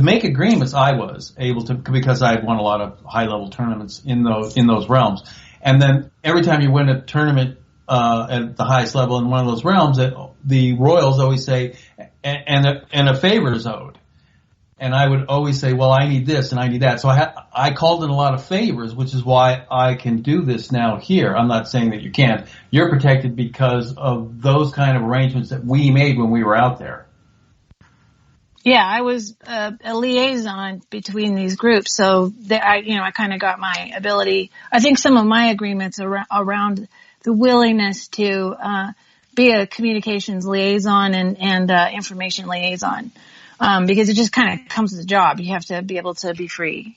make agreements. I was able to because I had won a lot of high level tournaments in those realms. And then every time you win a tournament at the highest level in one of those realms, the royals always say, and a favor is owed. And I would always say, well, I need this and I need that. So I called in a lot of favors, which is why I can do this now here. I'm not saying that you can't. You're protected because of those kind of arrangements that we made when we were out there. Yeah, I was a liaison between these groups, so I kind of got my ability. I think some of my agreements around the willingness to be a communications liaison and information liaison, because it just kind of comes with the job. You have to be able to be free,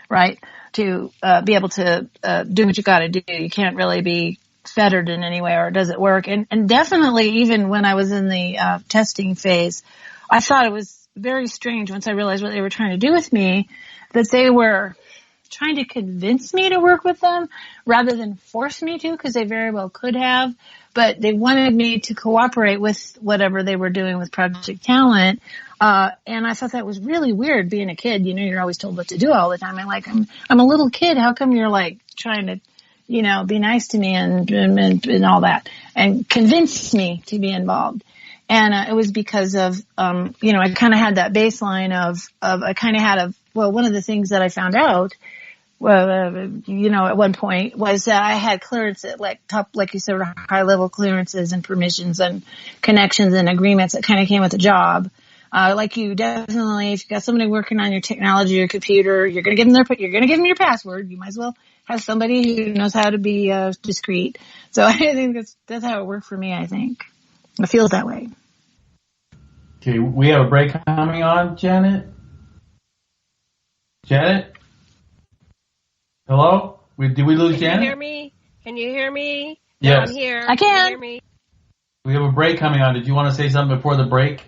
right? To be able to do what you got to do. You can't really be fettered in any way, or does it work? And definitely, even when I was in the testing phase, I thought it was very strange once I realized what they were trying to do with me, that they were trying to convince me to work with them rather than force me to, because they very well could have, but they wanted me to cooperate with whatever they were doing with Project Talent. And I thought that was really weird being a kid. You know, you're always told what to do all the time. I'm a little kid. How come you're like trying to, you know, be nice to me and all that, and convince me to be involved? And it was because of, you know, I kind of had that baseline one of the things that I found out, you know, at one point was that I had clearance at like you said, high level clearances and permissions and connections and agreements that kind of came with the job. Like you definitely, if you got somebody working on your technology or computer, you're going to give them your password. You might as well have somebody who knows how to be discreet. So I think that's how it worked for me. I think it feels that way. Okay, we have a break coming on, Janet. Janet, hello. Did we lose Janet? Can you hear me? Can you hear me? Yes, no, I'm here. I can. Can you hear me? We have a break coming on. Did you want to say something before the break?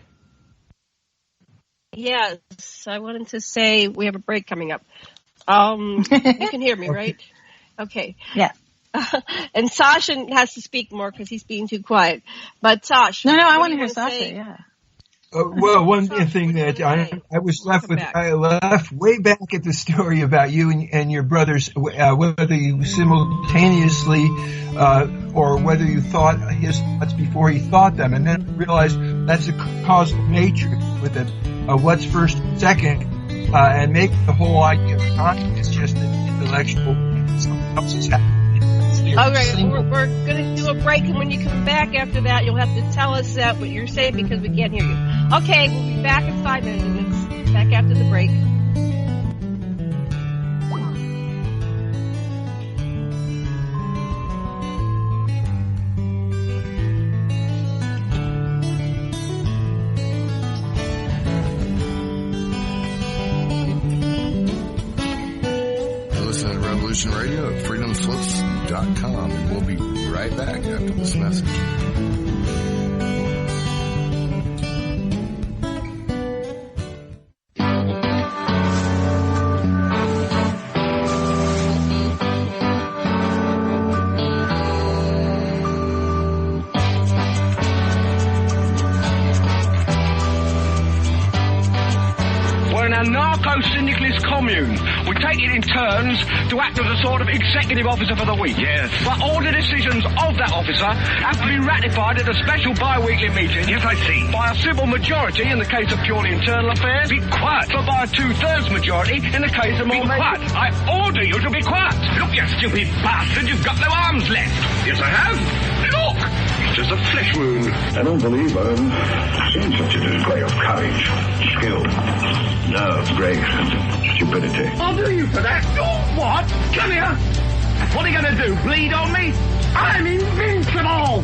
Yes, I wanted to say we have a break coming up. You can hear me, right? Okay. Yeah. And Sasha has to speak more because he's being too quiet. But Sasha. No, I want to hear Sasha, yeah. Well, one thing that I was left with, I left way back at the story about you and your brothers, whether you simultaneously or whether you thought his thoughts before he thought them, and then realized that's a causal matrix with it. What's first and second, and make the whole idea of consciousness just an intellectual, something else is happening. All right, we're going to do a break, and when you come back after that, you'll have to tell us what you're saying because we can't hear you. Okay, we'll be back in 5 minutes. Back after the break. Listen to Revolution Radio at freedomslips.com, and we'll be right back after this message. Narco-syndicalist commune. We take it in turns to act as a sort of executive officer for the week. Yes. But all the decisions of that officer have to be ratified at a special bi-weekly meeting. Yes, I see. By a civil majority in the case of purely internal affairs. Be quiet. But by a 2/3 majority in the case of more... Be quiet. I order you to be quiet. Look, you stupid bastard, you've got no arms left. Yes, I have. Look! It's just a flesh wound. I don't believe I've seen such a display of courage, skill, nerve, grace, and stupidity. I'll do you for that. Oh, what? Come here. What are you going to do, bleed on me? I'm invincible.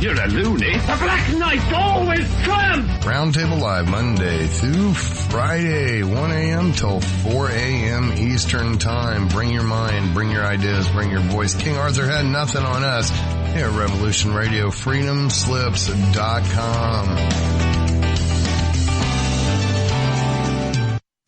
You're a loony. The Black Knight always triumphs. Roundtable Live, Monday through Friday, 1 a.m. till 4 a.m. Eastern Time. Bring your mind, bring your ideas, bring your voice. King Arthur had nothing on us. Here at Revolution Radio, freedomslips.com.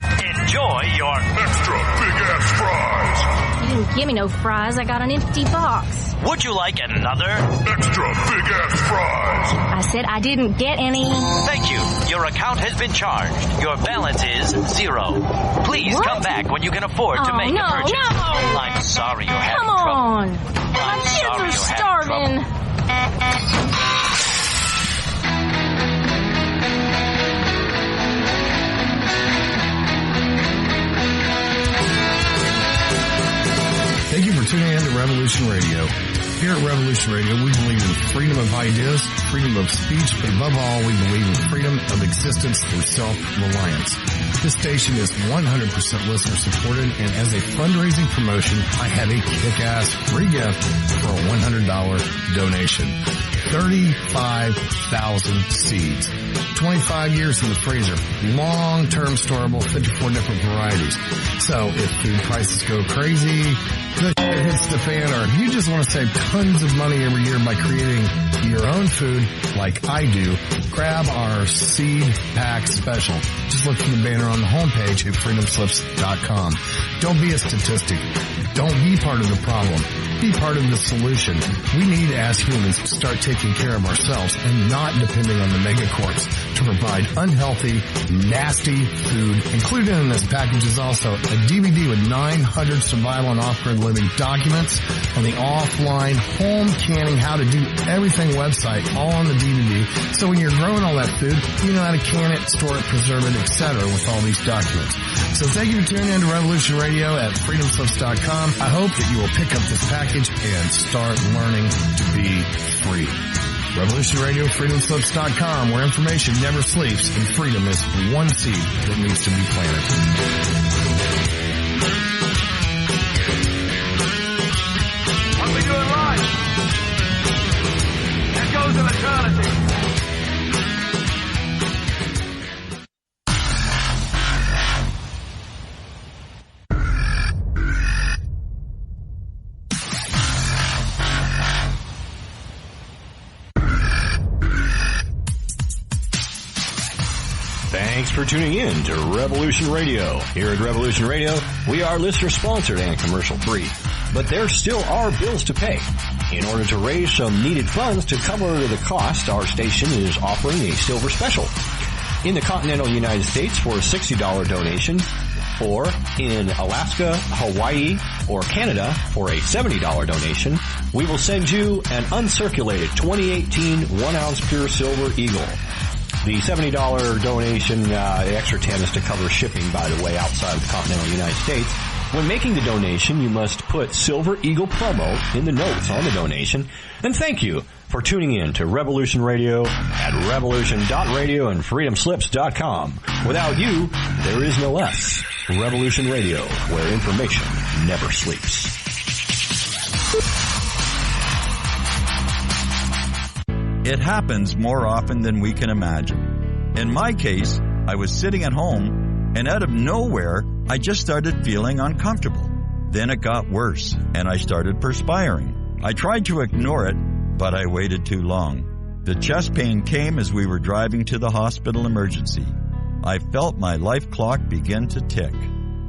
Enjoy your extra big-ass fries. You didn't give me no fries. I got an empty box. Would you like another? Extra big-ass fries. I said I didn't get any. Thank you. Your account has been charged. Your balance is 0. Please come back when you can afford to make a purchase. No. I'm sorry you're having trouble. trouble. Come on. My kids are starving. Thank you for tuning in to Revolution Radio. Here at Revolution Radio, we believe in freedom of ideas, freedom of speech, but above all, we believe in freedom of existence through self-reliance. This station is 100% listener supported, and as a fundraising promotion, I have a kick-ass free gift for a $100 donation. 35,000 seeds. 25 years in the freezer. Long-term storable, 54 different varieties. So if food prices go crazy, the shit hits the fan, or if you just want to save tons of money every year by creating your own food like I do, grab our seed pack special. Just look for the banner on the homepage at freedomslips.com. Don't be a statistic. Don't be part of the problem. Be part of the solution. We need, as humans, to start taking care of ourselves and not depending on the megacorps to provide unhealthy, nasty food. Included in this package is also a DVD with 900 survival and off-grid living documents and the offline home canning how to do everything website all on the DVD. So when you're growing all that food, you know how to can it, store it, preserve it, etc. with all these documents. So thank you for tuning in to Revolution Radio at freedomslips.com. I hope that you will pick up this package and start learning to be free. Revolution Radio, freedomslips.com, where information never sleeps and freedom is one seed that needs to be planted. What we do in life, it goes in eternity. Thanks for tuning in to Revolution Radio. Here at Revolution Radio, we are listener-sponsored and commercial-free. But there still are bills to pay. In order to raise some needed funds to cover the cost, our station is offering a silver special. In the continental United States for a $60 donation, or in Alaska, Hawaii, or Canada for a $70 donation, we will send you an uncirculated 2018 1-ounce pure silver Eagle. The $70 donation, the extra 10 is to cover shipping, by the way, outside of the continental United States. When making the donation, you must put Silver Eagle promo in the notes on the donation. And thank you for tuning in to Revolution Radio at revolution.radio and freedomslips.com. Without you, there is no us. Revolution Radio, where information never sleeps. It happens more often than we can imagine. In my case, I was sitting at home, and out of nowhere, I just started feeling uncomfortable. Then it got worse, and I started perspiring. I tried to ignore it, but I waited too long. The chest pain came as we were driving to the hospital emergency. I felt my life clock begin to tick.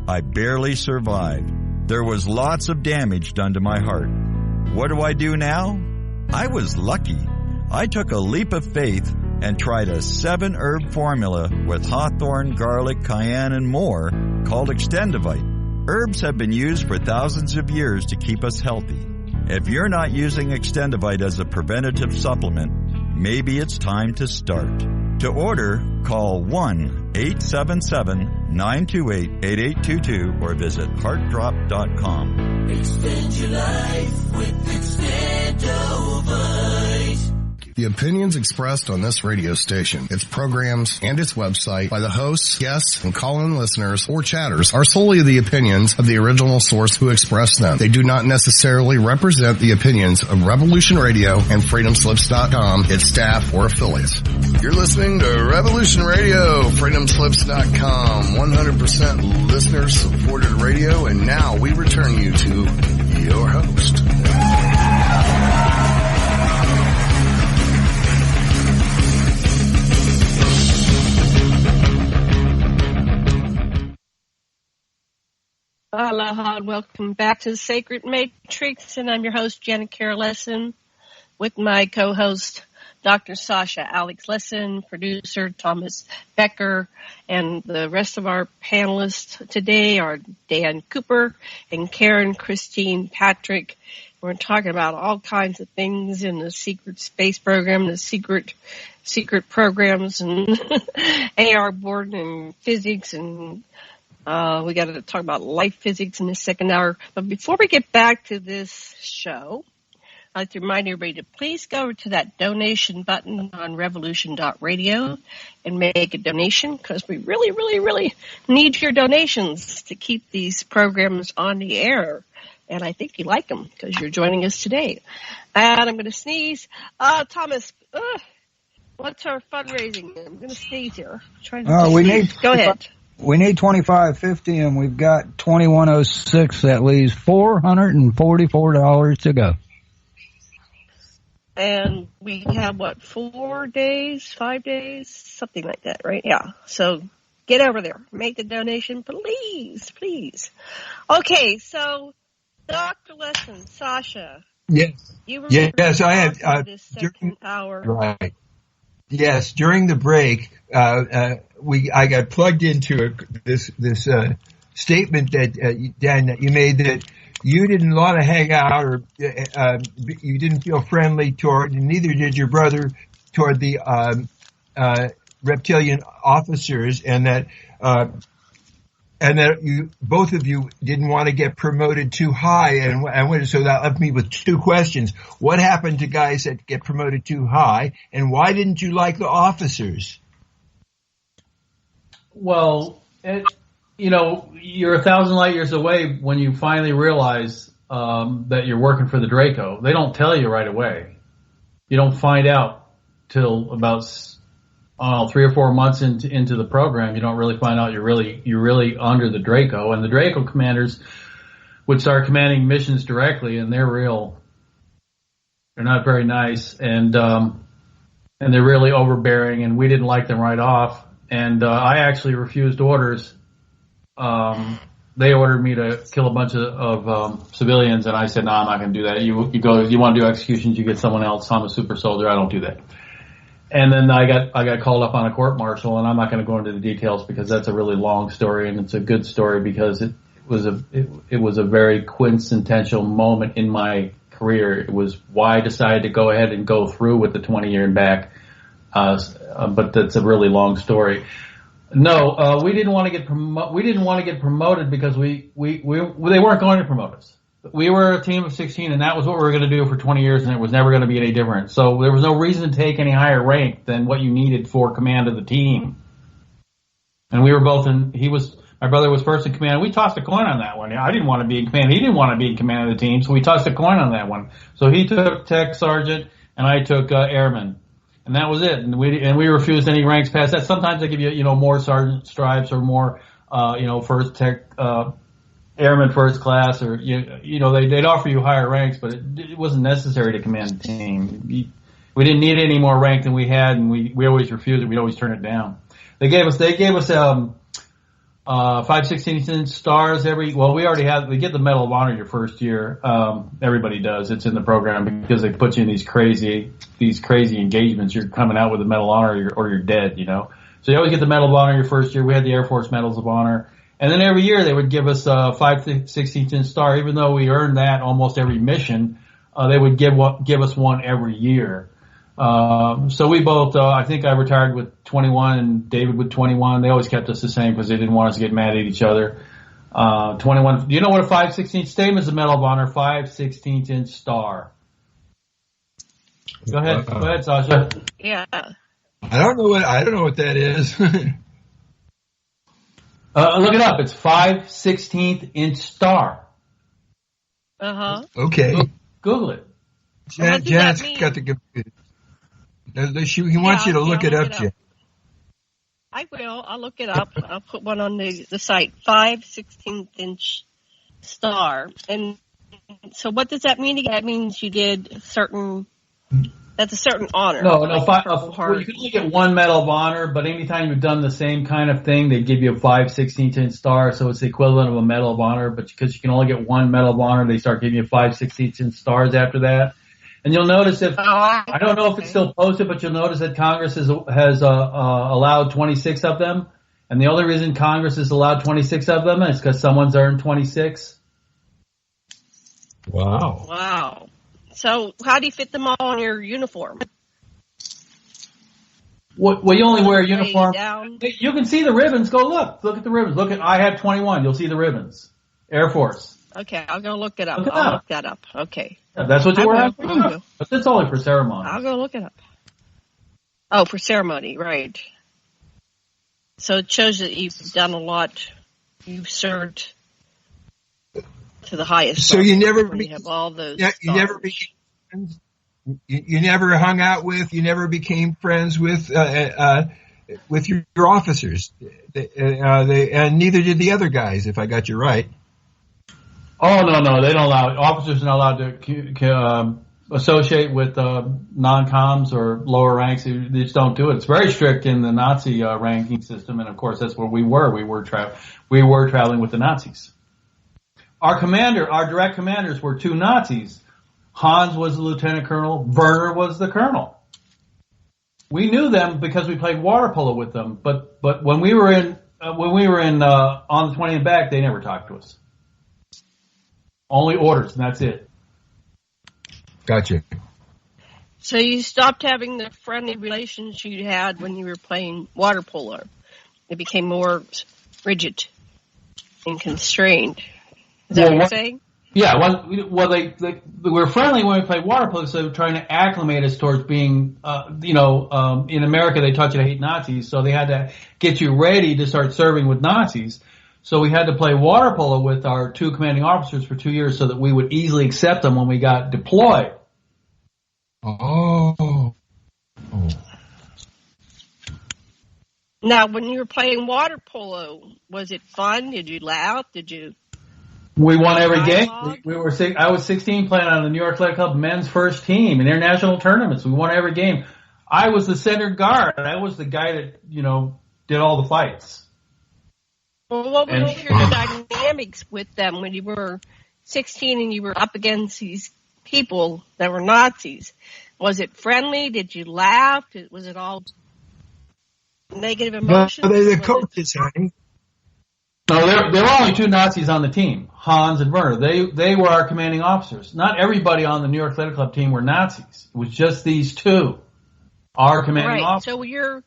I barely survived. There was lots of damage done to my heart. What do I do now? I was lucky. I took a leap of faith and tried a 7-herb formula with hawthorn, garlic, cayenne, and more called Extendivite. Herbs have been used for thousands of years to keep us healthy. If you're not using Extendivite as a preventative supplement, maybe it's time to start. To order, call 1-877-928-8822 or visit heartdrop.com. Extend your life with Extendovite. The opinions expressed on this radio station, its programs, and its website by the hosts, guests, and call-in listeners or chatters are solely the opinions of the original source who expressed them. They do not necessarily represent the opinions of Revolution Radio and freedomslips.com, its staff, or affiliates. You're listening to Revolution Radio, freedomslips.com, 100% listener-supported radio, and now we return you to your host. Aloha and welcome back to the Sacred Matrix, and I'm your host, Janet Kara Lessin, with my co-host, Dr. Sasha, Alex Lessin, producer Thomas Becker, and the rest of our panelists today are Dan Cooper and Karen Christine Patrick. We're talking about all kinds of things in the secret space program, the secret programs, and AR Bordon and physics, and we got to talk about life physics in the second hour. But before we get back to this show, I'd like to remind everybody to please go over to that donation button on revolution.radio and make a donation, because we really, really, really need your donations to keep these programs on the air. And I think you like them because you're joining us today. And I'm going to sneeze. Thomas, what's our fundraising? I'm going to sneeze here. Go ahead. We need 2550, and we've got 2106. That leaves $444 to go. And we have, 5 days? Something like that, right? Yeah. So get over there. Make the donation, please, please. Okay, so Dr. Lessin, Sasha. Yes. Yes, I had. This second hour. Right. Yes, during the break, I got plugged into this statement that Dan, that you made, that you didn't want to hang out, or you didn't feel friendly toward, and neither did your brother, toward the reptilian officers, and that you, both of you, didn't want to get promoted too high, and so that left me with two questions. What happened to guys that get promoted too high, and why didn't you like the officers? Well, you're 1,000 light years away when you finally realize that you're working for the Draco. They don't tell you right away. You don't find out till about 3 or 4 months into the program. You don't really find out you're really under the Draco, and the Draco commanders would start commanding missions directly, and they're not very nice, and they're really overbearing, and we didn't like them right off. And I actually refused orders. They ordered me to kill a bunch of civilians, and I said, no, I'm not going to do that. You want to do executions, you get someone else. I'm a super soldier. I don't do that. And then I got called up on a court martial, and I'm not going to go into the details because that's a really long story, and it's a good story because it was a very quintessential moment in my career. It was why I decided to go ahead and go through with the 20-year and back. But that's a really long story. No, we didn't want to get promoted because they weren't going to promote us. We were a team of 16, and that was what we were going to do for 20 years, and it was never going to be any different. So there was no reason to take any higher rank than what you needed for command of the team. And we were both my brother was first in command. We tossed a coin on that one. I didn't want to be in command. He didn't want to be in command of the team, so we tossed a coin on that one. So he took tech sergeant, and I took airman. And that was it. And we refused any ranks past that. Sometimes they give you, more sergeant stripes or more, first tech, airman first class, or they'd offer you higher ranks, but it wasn't necessary to command the team. We didn't need any more rank than we had, and we always refused it. We'd always turn it down. They gave us 5/16 stars we get the Medal of Honor your first year. Everybody does. It's in the program because they put you in these crazy engagements. You're coming out with a Medal of Honor or you're dead, So you always get the Medal of Honor your first year. We had the Air Force Medals of Honor. And then every year they would give us a 5/16 star, even though we earned that almost every mission. They would give us one every year. So we both, I think I retired with 21 and David with 21. They always kept us the same because they didn't want us to get mad at each other. 21, do you know what a 5/16 same as a Medal of Honor, 5/16 star? Go ahead, Sasha. Yeah. I don't know what that is. Look it up. It's 5/16 star. Okay. Google it. Janet's got the computer. He wants you to look it up, Jan. I will. I'll look it up. I'll put one on the site. 5/16 star. And so what does that mean? That means you did that's a certain honor. No. You can only get one Medal of Honor, but anytime you've done the same kind of thing, they give you a 5/16 star, so it's the equivalent of a Medal of Honor, but because you can only get one Medal of Honor, they start giving you 5/16 stars after that. And you'll notice I don't know if it's still posted, but you'll notice that Congress has allowed 26 of them. And the only reason Congress has allowed 26 of them is because someone's earned 26. Wow. So how do you fit them all on your uniform? Well, you only wear a uniform. You can see the ribbons. Go look at the ribbons. I had 21. You'll see the ribbons. Air Force. Okay, I'll go look it up. I'll look that up. Okay. Yeah, that's what you were asking? But it's only for ceremony. I'll go look it up. Oh, for ceremony, right. So it shows that you've done a lot. You've served to the highest. So you never have all those. You never became friends. You never hung out with. You never became friends with your officers. And neither did the other guys, if I got you right. Oh no, they don't allow officers are not allowed to associate with non-coms or lower ranks. They just don't do it. It's very strict in the Nazi ranking system, and of course that's where we were. We were traveling with the Nazis. Our direct commanders were two Nazis. Hans was the lieutenant colonel. Werner was the colonel. We knew them because we played water polo with them. But when we were in on the 20 and back, they never talked to us. Only orders, and that's it. Gotcha. So you stopped having the friendly relations you had when you were playing water polo. It became more rigid and constrained. Is that what you're saying? Yeah. Well, they were friendly when we played water polo, so they were trying to acclimate us towards being, in America they taught you to hate Nazis, so they had to get you ready to start serving with Nazis. So we had to play water polo with our two commanding officers for 2 years so that we would easily accept them when we got deployed. Oh. Now, when you were playing water polo, was it fun? Did you laugh? We won every game. I was 16 playing on the New York Athletic Club men's first team in international tournaments. We won every game. I was the center guard. I was the guy that, did all the fights. Well, what were your dynamics with them when you were 16 and you were up against these people that were Nazis? Was it friendly? Did you laugh? Was it all negative emotions? No, they're the coaches, honey. No, there were only two Nazis on the team, Hans and Werner. They were our commanding officers. Not everybody on the New York Athletic Club team were Nazis. It was just these two, our commanding officers. So we were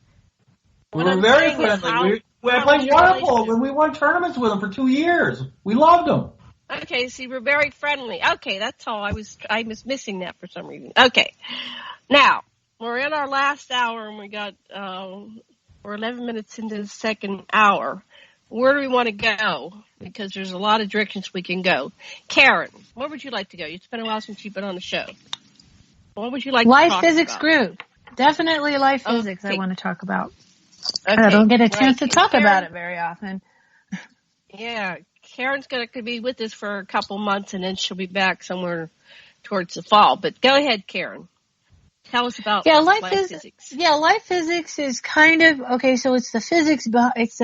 very friendly. We played water polo and we won tournaments with them for 2 years. We loved them. Okay, so you were very friendly. Okay, that's all. I was missing that for some reason. Okay, now we're in our last hour and we're 11 minutes into the second hour. Where do we want to go? Because there's a lot of directions we can go. Karen, where would you like to go? It's been a while since you've been on the show. What would you like to talk about? Life physics group. Definitely life physics I want to talk about. Okay. I don't get a chance to talk about it very often. Yeah, Karen's going to be with us for a couple months, and then she'll be back somewhere towards the fall. But go ahead, Karen. Tell us about life physics. Yeah, life physics is kind of, okay, so it's the physics, it's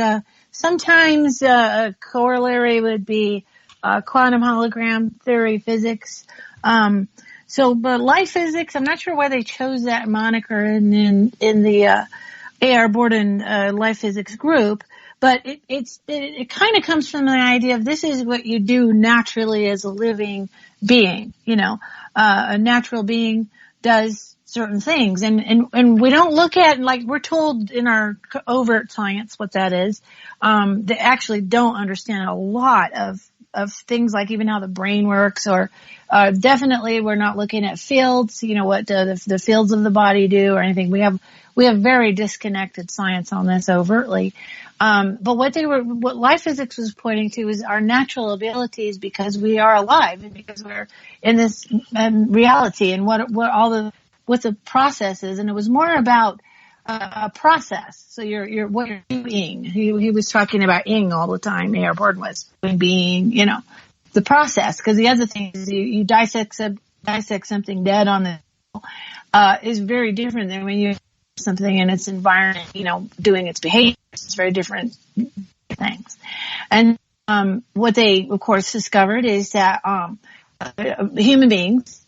sometimes a corollary would be quantum hologram theory physics. But life physics, I'm not sure why they chose that moniker in the A.R. Bordon life physics group, but it kind of comes from the idea of this is what you do naturally as a living being. A natural being does certain things, and we don't look at, like we're told in our overt science what that is. They actually don't understand a lot of things like even how the brain works, or definitely we're not looking at fields, what the fields of the body do or anything. We have very disconnected science on this overtly. But what life physics was pointing to is our natural abilities because we are alive and because we're in this reality and what the process is. And it was more about a process. So what you're doing. He was talking about ing all the time. A.R. Bordon was being, the process. Because the other thing is you dissect something dead on the is very different than when you something in its environment, doing its behavior. It's very different things. And what they, of course, discovered is that human beings,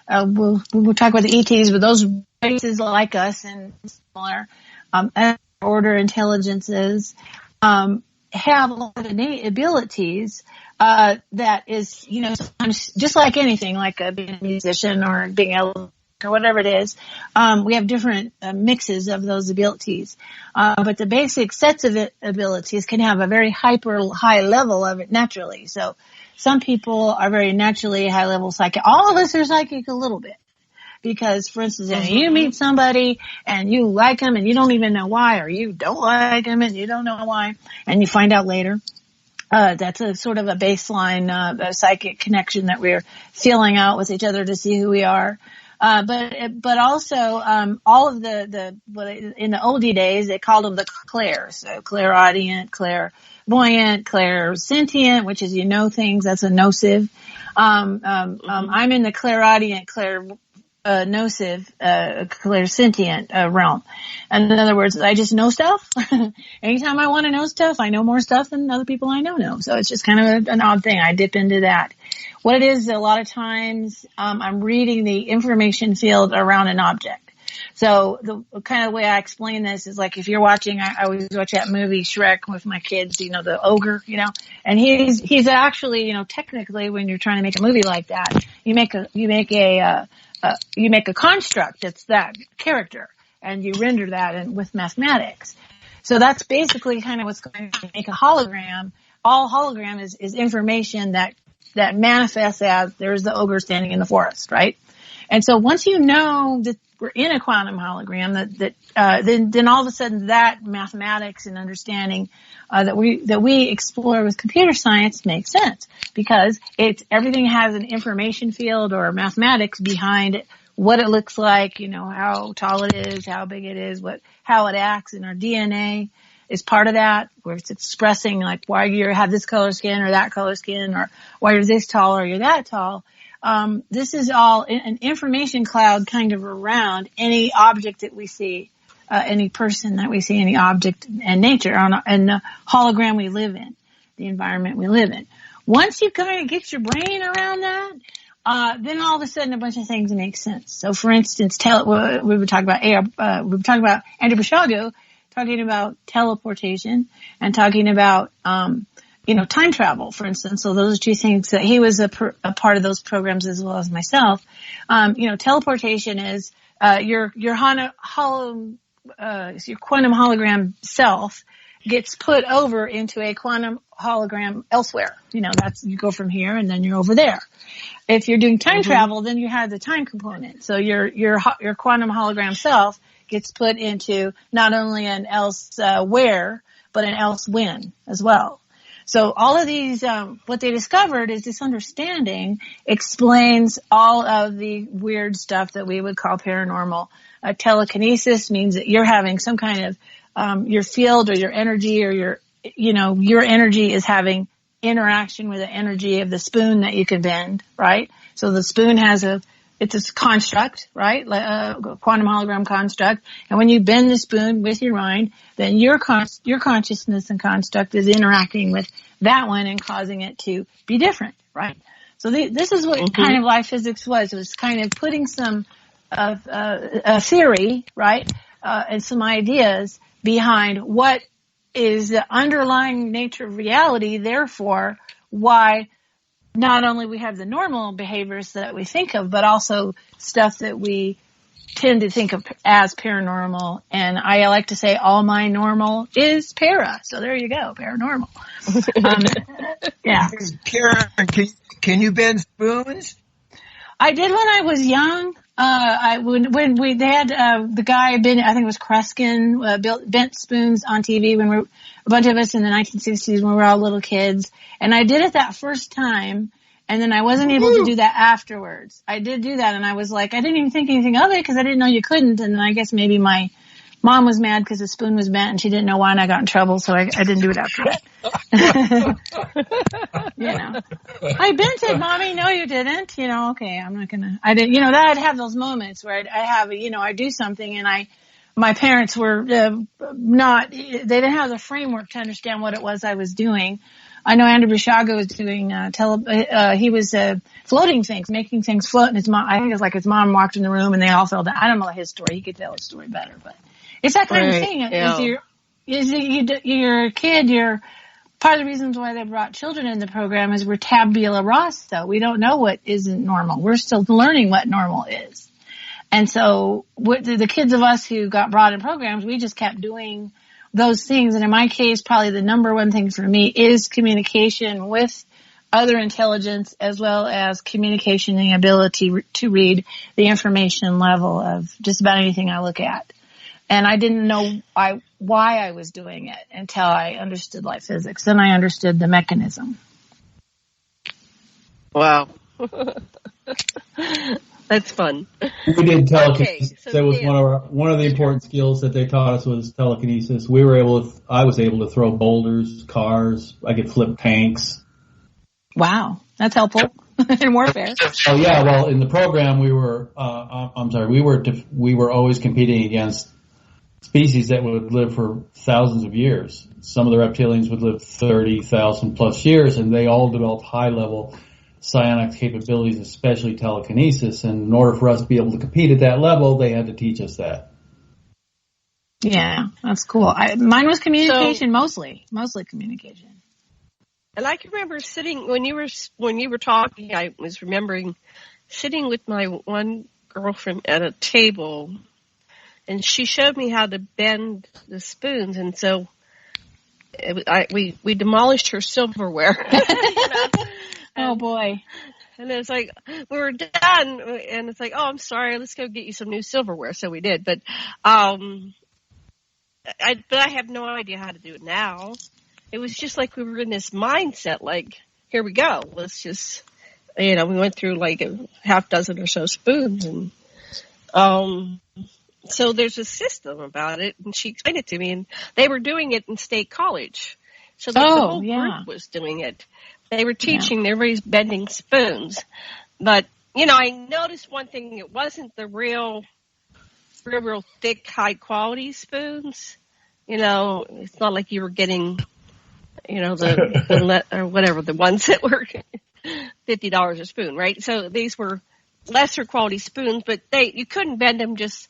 we'll talk about the ETs, but those races like us and similar order intelligences have a lot of innate abilities that is, sometimes just like anything, like being a musician or being able to or whatever it is. We have different mixes of those abilities. But the basic sets of abilities can have a very high level of it naturally. So some people are very naturally high level psychic. All of us are psychic a little bit. Because, for instance, you meet somebody and you like them and you don't even know why, or you don't like them and you don't know why, and you find out later. That's a sort of a baseline psychic connection that we're feeling out with each other to see who we are. But also all of in the oldie days they called them the clairs, so clairaudient, clairvoyant, clairsentient, which is things. That's a nocive. I'm in the clairaudient, nocive, clairsentient realm. And in other words, I just know stuff. Anytime I want to know stuff, I know more stuff than other people I know. So it's just kind of an odd thing. I dip into that. What it is, a lot of times, I'm reading the information field around an object. So the kind of way I explain this is like if you're watching, I always watch that movie Shrek with my kids, the ogre, and he's actually, technically when you're trying to make a movie like that, you make a construct that's that character, and you render that with mathematics. So that's basically kind of what's going to make a hologram. All hologram is information that manifests as there's the ogre standing in the forest, right? And so once you know that we're in a quantum hologram, then all of a sudden that mathematics and understanding that we explore with computer science makes sense, because everything has an information field or mathematics behind it, what it looks like, how tall it is, how big it is, how it acts, and our DNA is part of that, where it's expressing like why you have this color skin or that color skin, or why you're this tall or you're that tall. This is all an information cloud kind of around any object that we see, any person that we see, any object and nature, and the hologram we live in, the environment we live in. Once you kind of get your brain around that, then all of a sudden a bunch of things make sense. So, for instance, we were talking about Andrew Basiago, talking about teleportation and talking about time travel, for instance. So those are two things that he was a part of those programs as well as myself. Teleportation is your quantum hologram self gets put over into a quantum hologram elsewhere. That's, you go from here and then you're over there. If you're doing time travel, then you have the time component. So your quantum hologram self gets put into not only an elsewhere, but an else when as well. So all of these, what they discovered is this understanding explains all of the weird stuff that we would call paranormal. Telekinesis means that you're having some kind of, your field or your energy, or your energy is having interaction with the energy of the spoon that you can bend, right? So the spoon it's a construct, right? A quantum hologram construct. And when you bend the spoon with your mind, then your consciousness and construct is interacting with that one and causing it to be different, right? So this is what kind of life physics was. It was kind of putting some a theory, right, and some ideas behind what is the underlying nature of reality. Therefore, why not only we have the normal behaviors that we think of, but also stuff that we tend to think of as paranormal. And I like to say all my normal is para. So there you go, paranormal. Yeah. Karen, can you bend spoons? I did when I was young. When they had the guy I think it was Kreskin, bent spoons on TV when a bunch of us in the 1960s when we were all little kids, and I did it that first time, and then I wasn't able to do that afterwards. I did do that, and I was like, I didn't even think anything of it because I didn't know you couldn't, and then I guess maybe my mom was mad because the spoon was bent and she didn't know why, and I got in trouble, so I didn't do it after that. I bent it, Mommy. No, you didn't. Okay, I'm not gonna. I didn't. That I'd have those moments where I do something, and my parents were not. They didn't have the framework to understand what it was I was doing. I know Andrew Basiago was doing he was floating things, making things float, and his mom. I think it was like his mom walked in the room and they all fell down. I don't know his story. He could tell his story better, but it's that kind of thing. Yeah. You're a kid. Part of the reasons why they brought children in the program is we're tabula rasa. We don't know what isn't normal. We're still learning what normal is. And so the kids of us who got brought in programs, we just kept doing those things. And in my case, probably the number one thing for me is communication with other intelligence, as well as communication and the ability to read the information level of just about anything I look at. And I didn't know why I was doing it until I understood light physics. Then I understood the mechanism. Wow. That's fun. We did telekinesis. Okay, so that was one of the important skills that they taught us was telekinesis. I was able to throw boulders, cars. I could flip tanks. Wow, that's helpful in warfare. Oh yeah, well in the program we were we were always competing against species that would live for thousands of years. Some of the reptilians would live 30,000 plus years, and they all developed high level psionic capabilities, especially telekinesis. And in order for us to be able to compete at that level, they had to teach us that. Yeah, that's cool. Mine was communication, mostly communication. And I can remember sitting when you were talking. I was remembering sitting with my one girlfriend at a table, and she showed me how to bend the spoons, and so we demolished her silverware. Oh boy! And it's like we were done, and it's like, oh, I'm sorry, let's go get you some new silverware. So we did, but I have no idea how to do it now. It was just like we were in this mindset, like, here we go. Let's just, we went through like a half dozen or so spoons. And so there's a system about it, and she explained it to me, and they were doing it in State College. So the whole group was doing it. They were teaching, everybody's bending spoons. But, I noticed one thing. It wasn't the real thick, high-quality spoons. It's not like you were getting... or whatever, the ones that were $50 a spoon, right? So these were lesser quality spoons, but you couldn't bend them just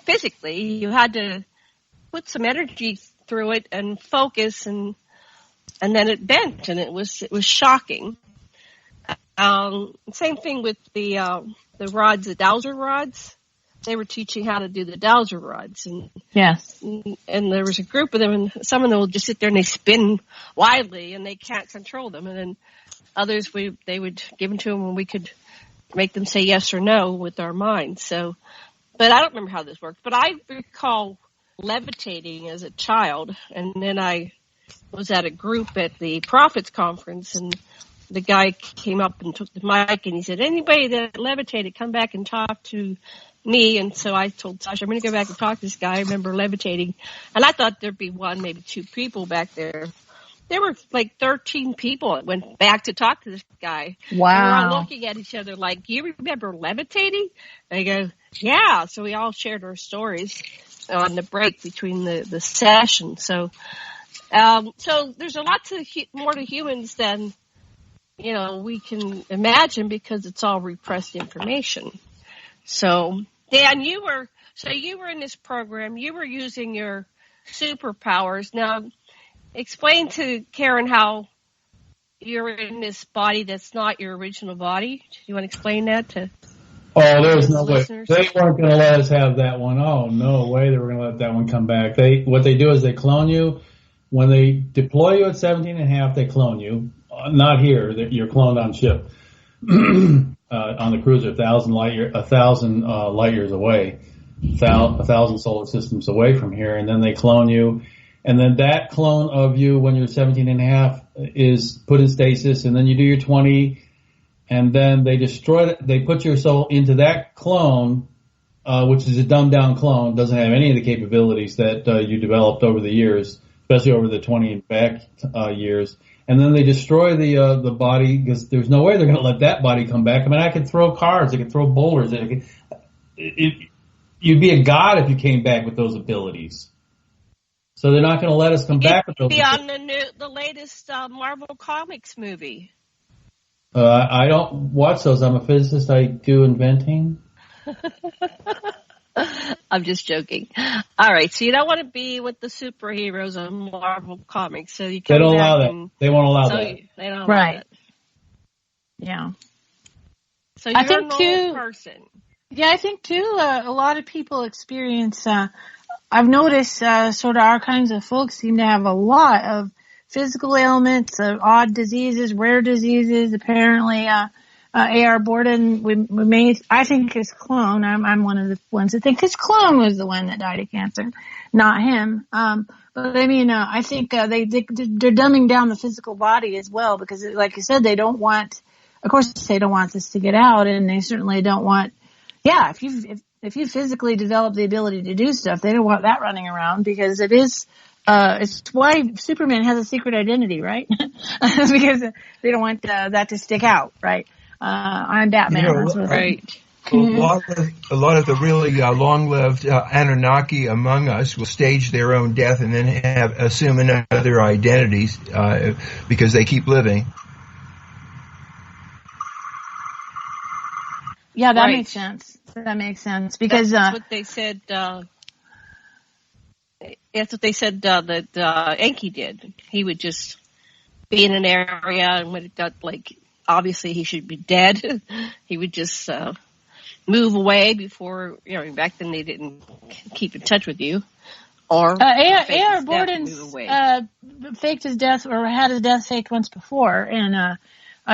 physically. You had to put some energy through it and focus, and then it bent, and it was shocking. Same thing with the rods, the dowser rods. They were teaching how to do the dowser rods, and yes, and there was a group of them, and some of them will just sit there and they spin wildly, and they can't control them, and then others they would give them to them, and we could make them say yes or no with our minds. So, but I don't remember how this worked, but I recall levitating as a child, and then I was at a group at the Prophets Conference, and the guy came up and took the mic, and he said, anybody that levitated, come back and talk to me. And so I told Sasha, I'm going to go back and talk to this guy. I remember levitating, and I thought there'd be one, maybe two people back there. There were like 13 people that went back to talk to this guy. Wow. And we're all looking at each other like, you remember levitating? And I go, yeah. So we all shared our stories on the break between the session. So there's a lot more to humans than, we can imagine, because it's all repressed information. So, Dan, you were in this program. You were using your superpowers. Now, explain to Karen how you're in this body that's not your original body. Do you want to explain that to? Oh, there's no way. They weren't going to let us have that one. Oh, no way they were going to let that one come back. What they do is they clone you. When they deploy you at 17 and a half, they clone you. Not here. You're cloned on ship. On the cruiser, 1,000 light years away, 1,000 solar systems away from here, and then they clone you, and then that clone of you when you're 17 and a half is put in stasis, and then you do your 20, and then they put your soul into that clone, which is a dumbed down clone, doesn't have any of the capabilities that you developed over the years, especially over the 20 and back years. And then they destroy the body, because there's no way they're going to let that body come back. I mean, I could throw cars, I could throw boulders. You'd be a god if you came back with those abilities. So they're not going to let us come back with those. Be on the latest Marvel Comics movie. I don't watch those. I'm a physicist. I do inventing. I'm just joking. All right, so you don't want to be with the superheroes on Marvel Comics, so you come. They don't allow that. They won't allow that. They don't allow right. that. Yeah. So you're a normal person. Yeah, I think too, a lot of people experience, I've noticed, sort of our kinds of folks seem to have a lot of physical ailments, odd diseases, rare diseases. Apparently, A.R. Bordon, I think his clone, I'm one of the ones that think his clone was the one that died of cancer, not him. But I mean, I think, they're dumbing down the physical body as well because, like you said, of course they don't want this to get out, and they certainly don't want, if you physically develop the ability to do stuff, they don't want that running around because it's why Superman has a secret identity, right? Because they don't want that to stick out, right? I'm Batman. Right. A lot of the really long-lived Anunnaki among us will stage their own death and then assume another identities because they keep living. Yeah, that makes sense. That makes sense because that's what they said. That's what they said that Enki did. He would just be in an area, and when it got obviously he should be dead, he would just move away before. Back then they didn't keep in touch with you. Or A.R. Bordon faked his death or had his death faked once before, and.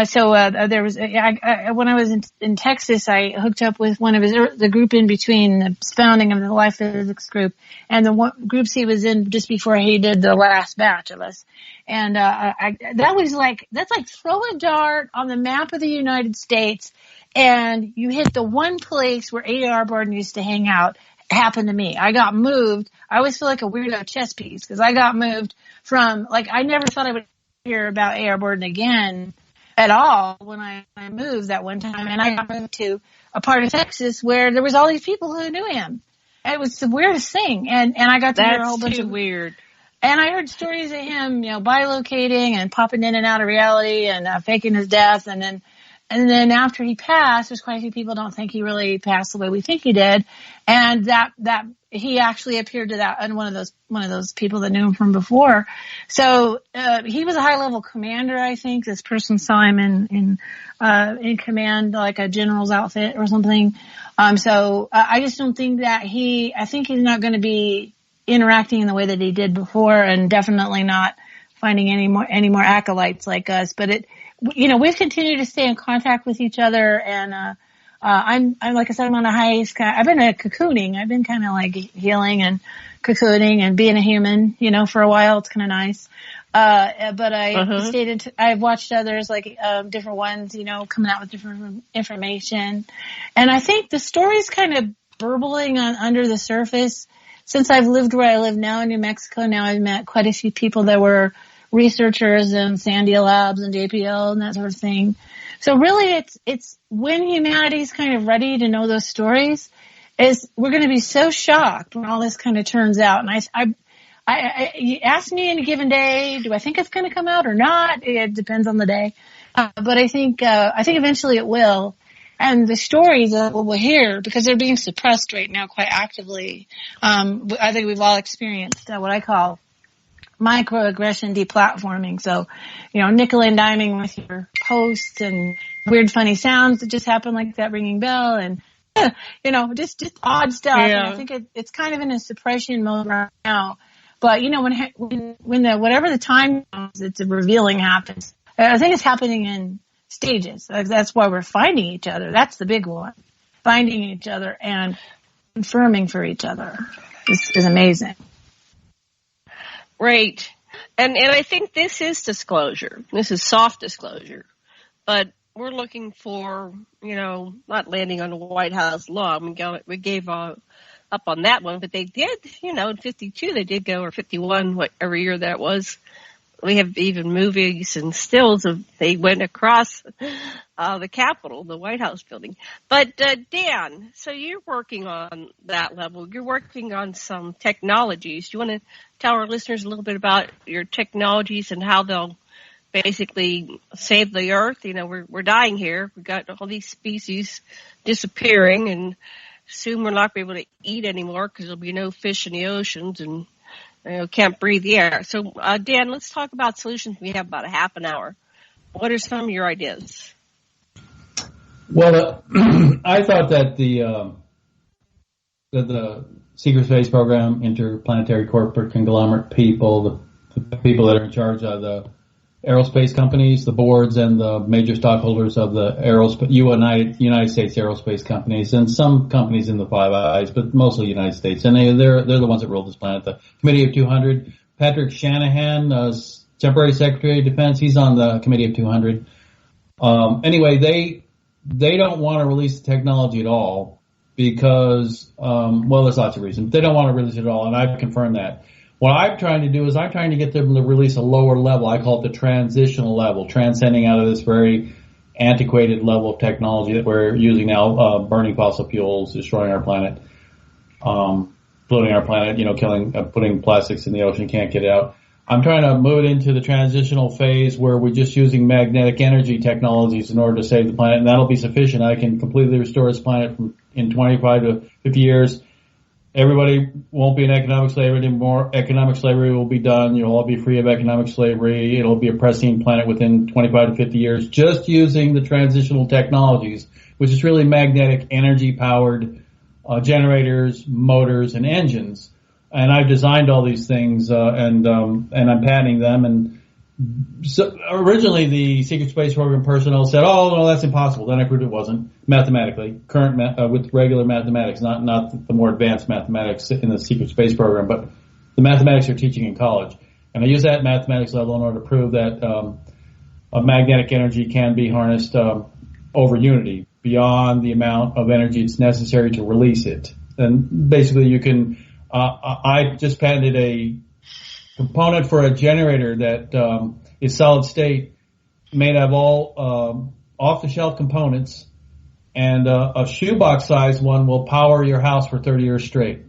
So there was when I was in Texas, I hooked up with one of the group in between the founding of the Life Physics group and the groups he was in just before he did the last batch of us. And that's like throw a dart on the map of the United States, and you hit the one place where A.R. Bordon used to hang out. Happened to me. I got moved. I always feel like a weirdo chess piece because I got moved from I never thought I would hear about A.R. Bordon again at all when I moved that one time, and I got moved to a part of Texas where there was all these people who knew him. It was the weirdest thing, and I got to hear a whole bunch of weird. And I heard stories of him, bilocating and popping in and out of reality and faking his death, and then after he passed, there's quite a few people don't think he really passed the way we think he did, and that he actually appeared to that and one of those people that knew him from before. So he was a high level commander, I think. This person saw him in command, like a general's outfit or something. So I just don't think that I think he's not going to be interacting in the way that he did before, and definitely not finding any more acolytes like us. But we've continued to stay in contact with each other, and I'm like I said, I'm on a hiatus. I've been cocooning. I've been kind of like healing and cocooning and being a human, for a while. It's kind of nice. But I stayed I've watched others different ones, coming out with different information. And I think the story's kind of burbling under the surface. Since I've lived where I live now in New Mexico, now I've met quite a few people that were researchers in Sandia Labs and JPL and that sort of thing. So really it's when humanity's kind of ready to know those stories we're going to be so shocked when all this kind of turns out. And you ask me in a given day, do I think it's going to come out or not? It depends on the day. But I think eventually it will. And the stories that we'll hear, because they're being suppressed right now quite actively. I think we've all experienced what I call microaggression deplatforming. So, nickel and diming with your posts and weird funny sounds that just happen, like that ringing bell, and just odd stuff. Yeah. And I think it's kind of in a suppression mode right now. But when whatever the time comes, it's a revealing happens. I think it's happening in stages. That's why we're finding each other. That's the big one. Finding each other and confirming for each other is amazing. Right. And I think this is disclosure. This is soft disclosure. But we're looking for, not landing on the White House lawn. We gave up on that one, but they did, in 52 they did go, or 51, whatever year that was. We have even movies and stills of they went across the Capitol, the White House building. But Dan, so you're working on that level. You're working on some technologies. Do you want to tell our listeners a little bit about your technologies and how they'll basically save the Earth? We're dying here. We've got all these species disappearing, and soon we're not going to be able to eat anymore because there'll be no fish in the oceans and can't breathe the air. So, Dan, let's talk about solutions. We have about a half an hour. What are some of your ideas? Well, I thought that the secret space program, interplanetary corporate conglomerate people, the people that are in charge of the aerospace companies, the boards, and the major stockholders of the United States aerospace companies, and some companies in the Five Eyes, but mostly United States, and they're the ones that rule this planet. The Committee of 200, Patrick Shanahan, temporary Secretary of Defense, he's on the Committee of 200. Anyway, they don't want to release the technology at all because, well, there's lots of reasons. They don't want to release it at all, and I've confirmed that. What I'm trying to do is I'm trying to get them to release a lower level. I call it the transitional level, transcending out of this very antiquated level of technology that we're using now, burning fossil fuels, destroying our planet, polluting our planet, putting plastics in the ocean, can't get it out. I'm trying to move it into the transitional phase where we're just using magnetic energy technologies in order to save the planet, and that'll be sufficient. I can completely restore this planet in 25 to 50 years. Everybody won't be in economic slavery anymore. Economic slavery will be done. You'll all be free of economic slavery. It'll be a pristine planet within 25 to 50 years, just using the transitional technologies, which is really magnetic energy-powered generators, motors, and engines. And I've designed all these things, and I'm patenting them. And so originally the Secret Space Program personnel said, "Oh, no, that's impossible." Then I proved it wasn't mathematically, with regular mathematics, not the more advanced mathematics in the Secret Space Program, but the mathematics they're teaching in college. And I use that mathematics level in order to prove that magnetic energy can be harnessed over unity beyond the amount of energy it's necessary to release it. And basically, you can. I just patented a component for a generator that is solid state, made of all off-the-shelf components, and a shoebox size one will power your house for 30 years straight.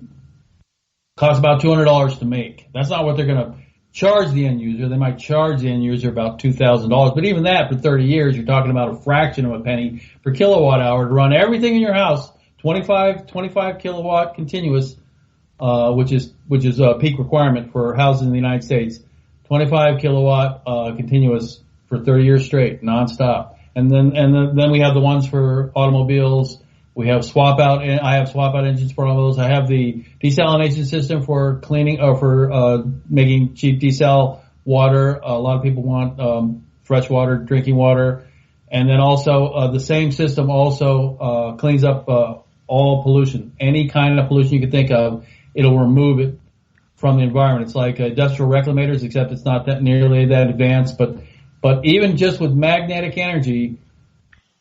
Costs about $200 to make. That's not what they're going to charge the end user. They might charge the end user about $2,000, but even that for 30 years, you're talking about a fraction of a penny per kilowatt hour to run everything in your house, 25 kilowatt continuous. Which is a peak requirement for houses in the United States, 25 kilowatt continuous for 30 years straight, nonstop. And then we have the ones for automobiles. We have swap out. I have swap out engines for all those. I have the desalination system for cleaning or for making cheap desal water. A lot of people want fresh water, drinking water, and then also the same system also cleans up all pollution, any kind of pollution you can think of. It'll remove it from the environment. It's like industrial reclamators, except it's not that nearly that advanced. But even just with magnetic energy,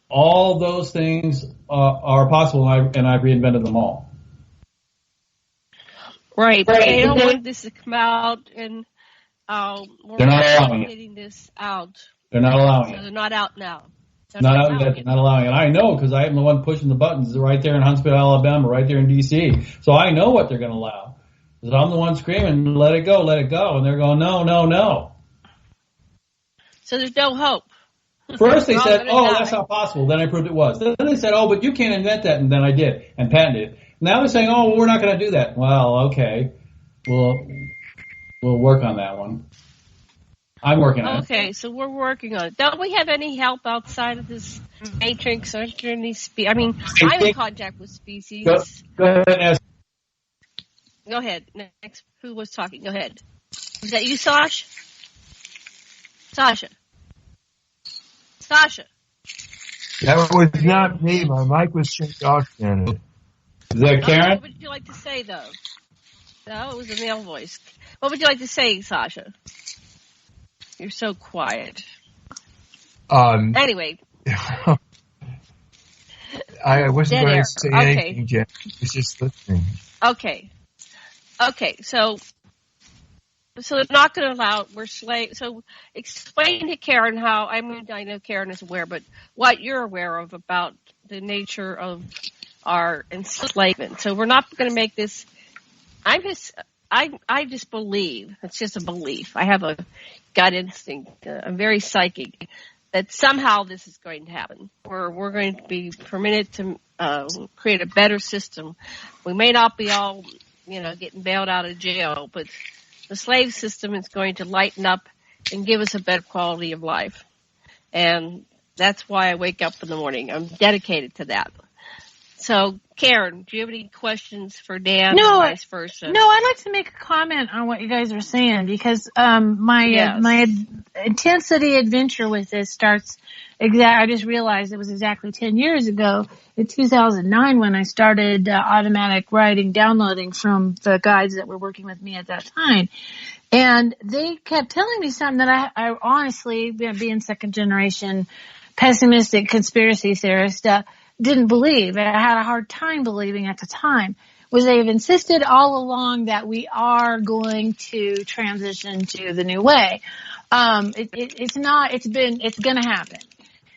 all those things are possible, and I've reinvented them all. Right. They don't want this to come out, and they're not allowing it. Getting this out. They're not allowing it. They're not out now. Not out yet. They're not allowing it. I know because I am the one pushing the buttons right there in Huntsville, Alabama, right there in D.C. So I know what they're going to allow. Because I'm the one screaming, "Let it go, let it go," and they're going, "No, no, no." So there's no hope. First they said, "Oh, that's not possible." Then I proved it was. Then they said, "Oh, but you can't invent that," and then I did and patented it. Now they're saying, "Oh, well, we're not going to do that." Well, okay, we'll work on that one. I'm working on it. Okay, so we're working on it. Don't we have any help outside of this matrix? Aren't there any I'm in contact with species. Go ahead and ask. Go ahead. Next, who was talking? Go ahead. Is that you, Sasha? Sasha. That was not me. My mic was turned off, Janet. Is that Karen? What would you like to say, though? No, it was a male voice. What would you like to say, Sasha? You're so quiet. Anyway. I wasn't going to say anything, Jen. I was just listening. Okay. So they're not going to allow, we're slaves. So explain to Karen how, I know Karen is aware, but what you're aware of about the nature of our enslavement. So we're not going to make this, I just believe, it's just a belief. I have a gut instinct. I'm very psychic that somehow this is going to happen. We're going to be permitted to create a better system. We may not be all, getting bailed out of jail, but the slave system is going to lighten up and give us a better quality of life. And That's why I wake up in the morning. I'm dedicated to that. So, Karen, do you have any questions for Dan or vice versa? No, I'd like to make a comment on what you guys are saying because my intensity adventure with this starts I just realized it was exactly 10 years ago in 2009 when I started automatic writing, downloading from the guides that were working with me at that time. And they kept telling me something that I honestly, being second generation pessimistic conspiracy theorist, didn't believe. I had a hard time believing at the time. Was they've insisted all along that we are going to transition to the new way. It's gonna happen.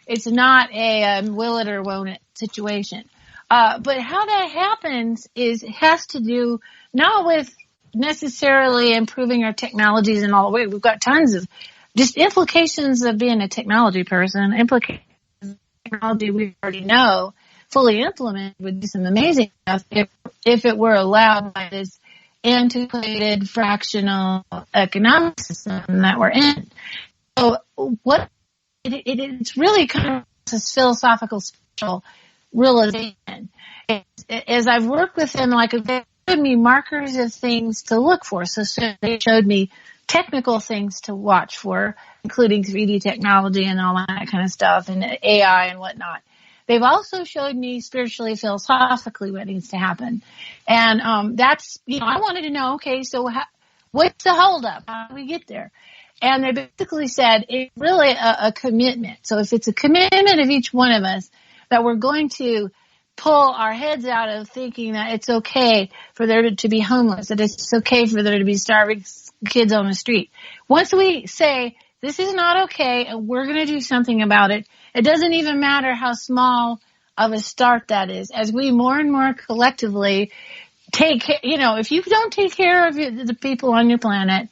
It's not a will it or won't it situation. But how that happens it has to do not with necessarily improving our technologies and all the way. We've got tons of just implications of being a technology person, implications of technology we already know, fully implemented would do some amazing stuff if it were allowed by this antiquated fractional economic system that we're in. So it's really kind of this philosophical spiritual realization. As I've worked with them, like they showed me markers of things to look for. So they showed me technical things to watch for, including 3D technology and all that kind of stuff and AI and whatnot. They've also showed me spiritually, philosophically what needs to happen. And that's, I wanted to know, okay, so what's the holdup? How do we get there? And they basically said it's really a commitment. So if it's a commitment of each one of us that we're going to pull our heads out of thinking that it's okay for there to be homeless, that it's okay for there to be starving kids on the street. Once we say this is not okay and we're going to do something about it, it doesn't even matter how small of a start that is. As we more and more collectively take, if you don't take care of the people on your planet,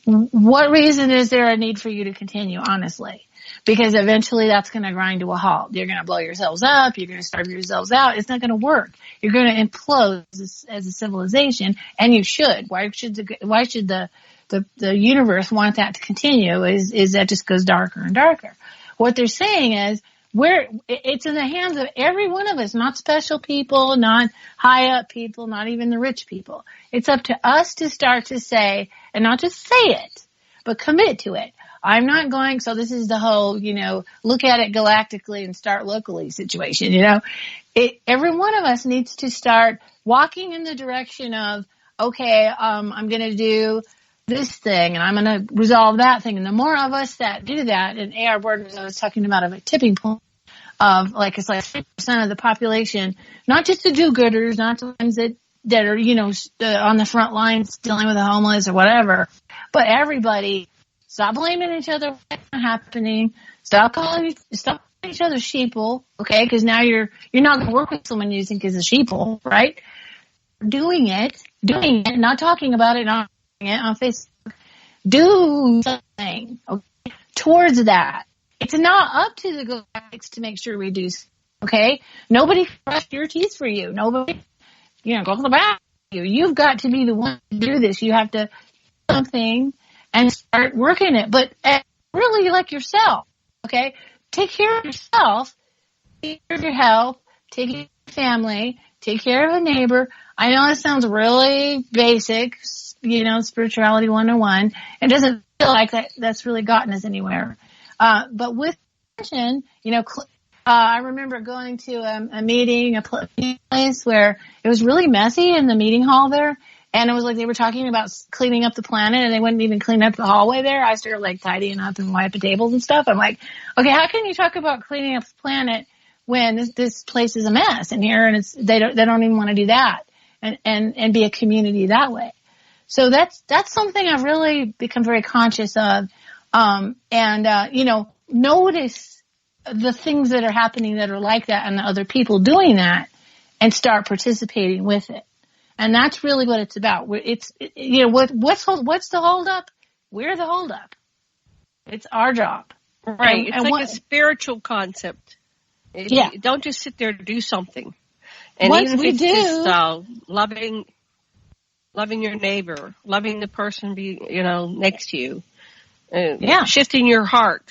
what reason is there a need for you to continue, honestly? Because eventually that's going to grind to a halt. You're going to blow yourselves up. You're going to starve yourselves out. It's not going to work. You're going to implode as a civilization, and you should. Why should the universe want that to continue? Is that just goes darker and darker? What they're saying is it's in the hands of every one of us, not special people, not high up people, not even the rich people. It's up to us to start to say, and not just say it, but commit to it. I'm not going, so this is the whole, look at it galactically and start locally situation, every one of us needs to start walking in the direction of, okay, I'm going to do this thing and I'm going to resolve that thing. And the more of us that do that, and A.R. Bordon was talking about a tipping point of it's like 6% of the population, not just the do-gooders, not the ones that are, on the front lines dealing with the homeless or whatever, but everybody. Stop blaming each other for what's happening. Stop calling each other sheeple, okay? Because now you're not going to work with someone you think is a sheeple, right? Doing it, not talking about it, not doing it on Facebook. Do something, okay, towards that. It's not up to the galactics to make sure we do, okay? Nobody brushed your teeth for you. Nobody, go to the back. You've got to be the one to do this. You have to do something and start working it, but really like yourself, okay? Take care of yourself, take care of your health, take care of your family, take care of a neighbor. I know it sounds really basic, spirituality 101. It doesn't feel like that's really gotten us anywhere. But with attention, I remember going to a meeting, a place where it was really messy in the meeting hall there. And it was like they were talking about cleaning up the planet and they wouldn't even clean up the hallway there. I started tidying up and wiping tables and stuff. I'm like, okay, how can you talk about cleaning up the planet when this place is a mess in here and they don't even want to do that and be a community that way. So that's something I've really become very conscious of. Notice the things that are happening that are like that and the other people doing that and start participating with it. And that's really what it's about. What's the holdup? We're the holdup. It's our job. Right. It's like a spiritual concept. Don't just sit there to do something. And once even if we it's do, just loving your neighbor, loving the person next to you, shifting your heart.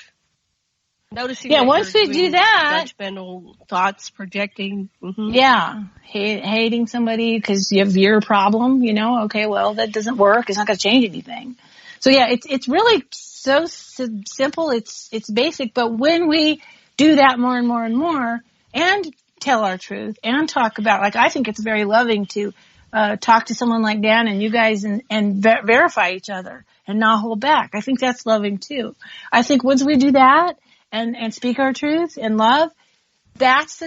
Noticing. Yeah, once we do that, judgmental thoughts, projecting. Mm-hmm. Yeah, hating somebody because you have your problem. Okay, well that doesn't work. It's not going to change anything. So yeah, it's really so simple. It's basic. But when we do that more and more and more, and tell our truth and talk about, like, I think it's very loving to talk to someone like Dan and you guys and verify each other and not hold back. I think that's loving too. I think once we do that and speak our truth and love, that's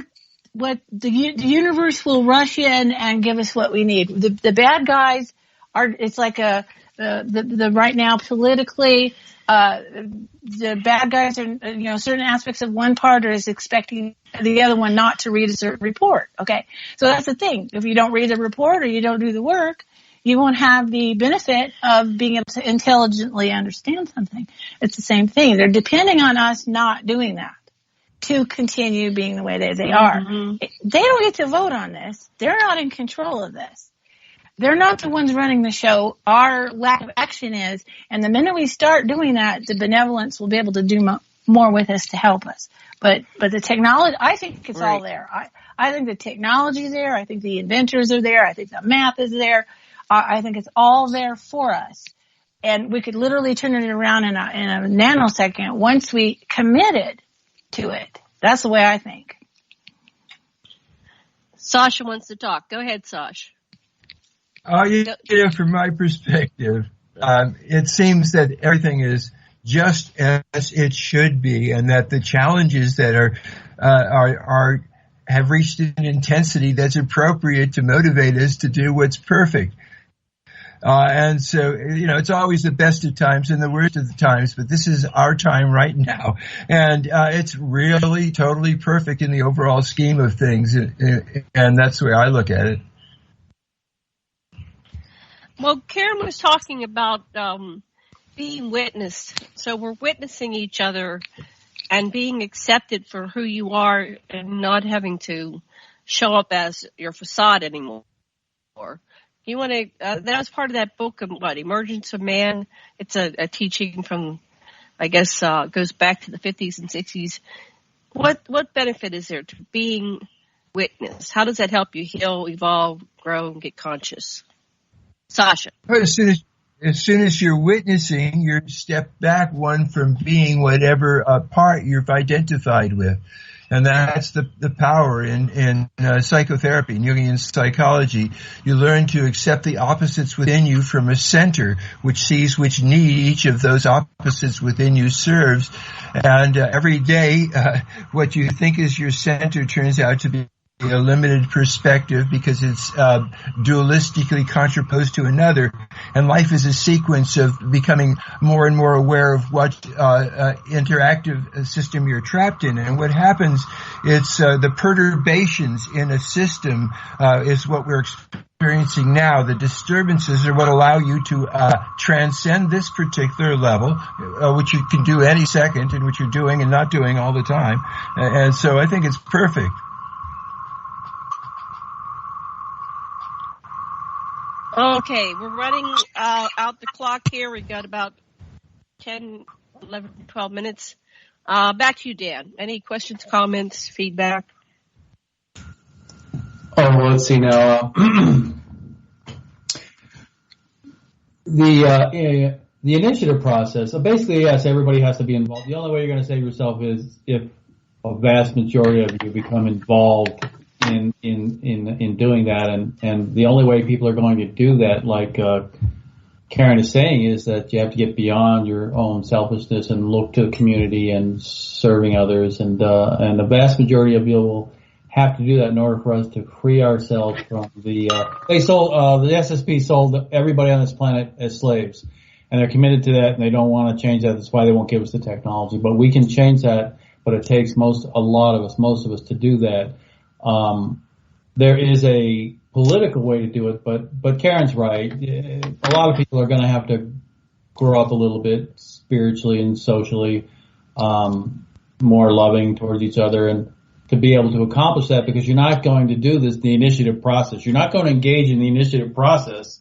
what the universe will rush in and give us what we need. The bad guys are, it's like the right now politically, the bad guys are, certain aspects of one part is expecting the other one not to read a certain report. Okay. So that's the thing. If you don't read the report or you don't do the work, you won't have the benefit of being able to intelligently understand something. It's the same thing. They're depending on us not doing that to continue being the way that they are. Mm-hmm. They don't get to vote on this. They're not in control of this. They're not the ones running the show. Our lack of action is. And the minute we start doing that, the benevolence will be able to do more with us to help us. But the technology, I think it's all there. I think the technology is there. I think the inventors are there. I think the math is there. I think it's all there for us. And we could literally turn it around in a nanosecond once we committed to it. That's the way I think. Sasha wants to talk. Go ahead, Sasha. From my perspective, it seems that everything is just as it should be, and that the challenges that have reached an intensity that's appropriate to motivate us to do what's perfect. And so, it's always the best of times and the worst of the times, but this is our time right now. And it's really totally perfect in the overall scheme of things. And that's the way I look at it. Well, Karen was talking about being witnessed. So we're witnessing each other and being accepted for who you are and not having to show up as your facade anymore. You want to, that was part of that book, Emergence of Man. It's a teaching from, I guess, goes back to the 50s and 60s. What benefit is there to being witnessed? How does that help you heal, evolve, grow, and get conscious? Sasha. As soon as you're witnessing, you're step back one from being whatever part you've identified with. And that's the power in psychotherapy, in Jungian psychology. You learn to accept the opposites within you from a center, which sees which need each of those opposites within you serves. And every day, what you think is your center turns out to be a limited perspective because it's dualistically contraposed to another. And life is a sequence of becoming more and more aware of what interactive system you're trapped in. And what happens, it's the perturbations in a system is what we're experiencing now. The disturbances are what allow you to transcend this particular level, which you can do any second and which you're doing and not doing all the time. And so I think it's perfect. Okay, we're running out the clock here. We've got about 10, 11, 12 minutes. Back to you, Dan. Any questions, comments, feedback? Let's see now. The initiative process. So basically, yes, everybody has to be involved. The only way you're going to save yourself is if a vast majority of you become involved in doing that, and the only way people are going to do that, like Karen is saying, is that you have to get beyond your own selfishness and look to the community and serving others, and the vast majority of you will have to do that in order for us to free ourselves from the SSP sold everybody on this planet as slaves, and they're committed to that, and they don't want to change that. That's why they won't give us the technology, but we can change that. But it takes most of us to do that. There is a political way to do it, but Karen's right. A lot of people are going to have to grow up a little bit spiritually and socially, more loving towards each other, and to be able to accomplish that, because you're not going to do the initiative process. You're not going to engage in the initiative process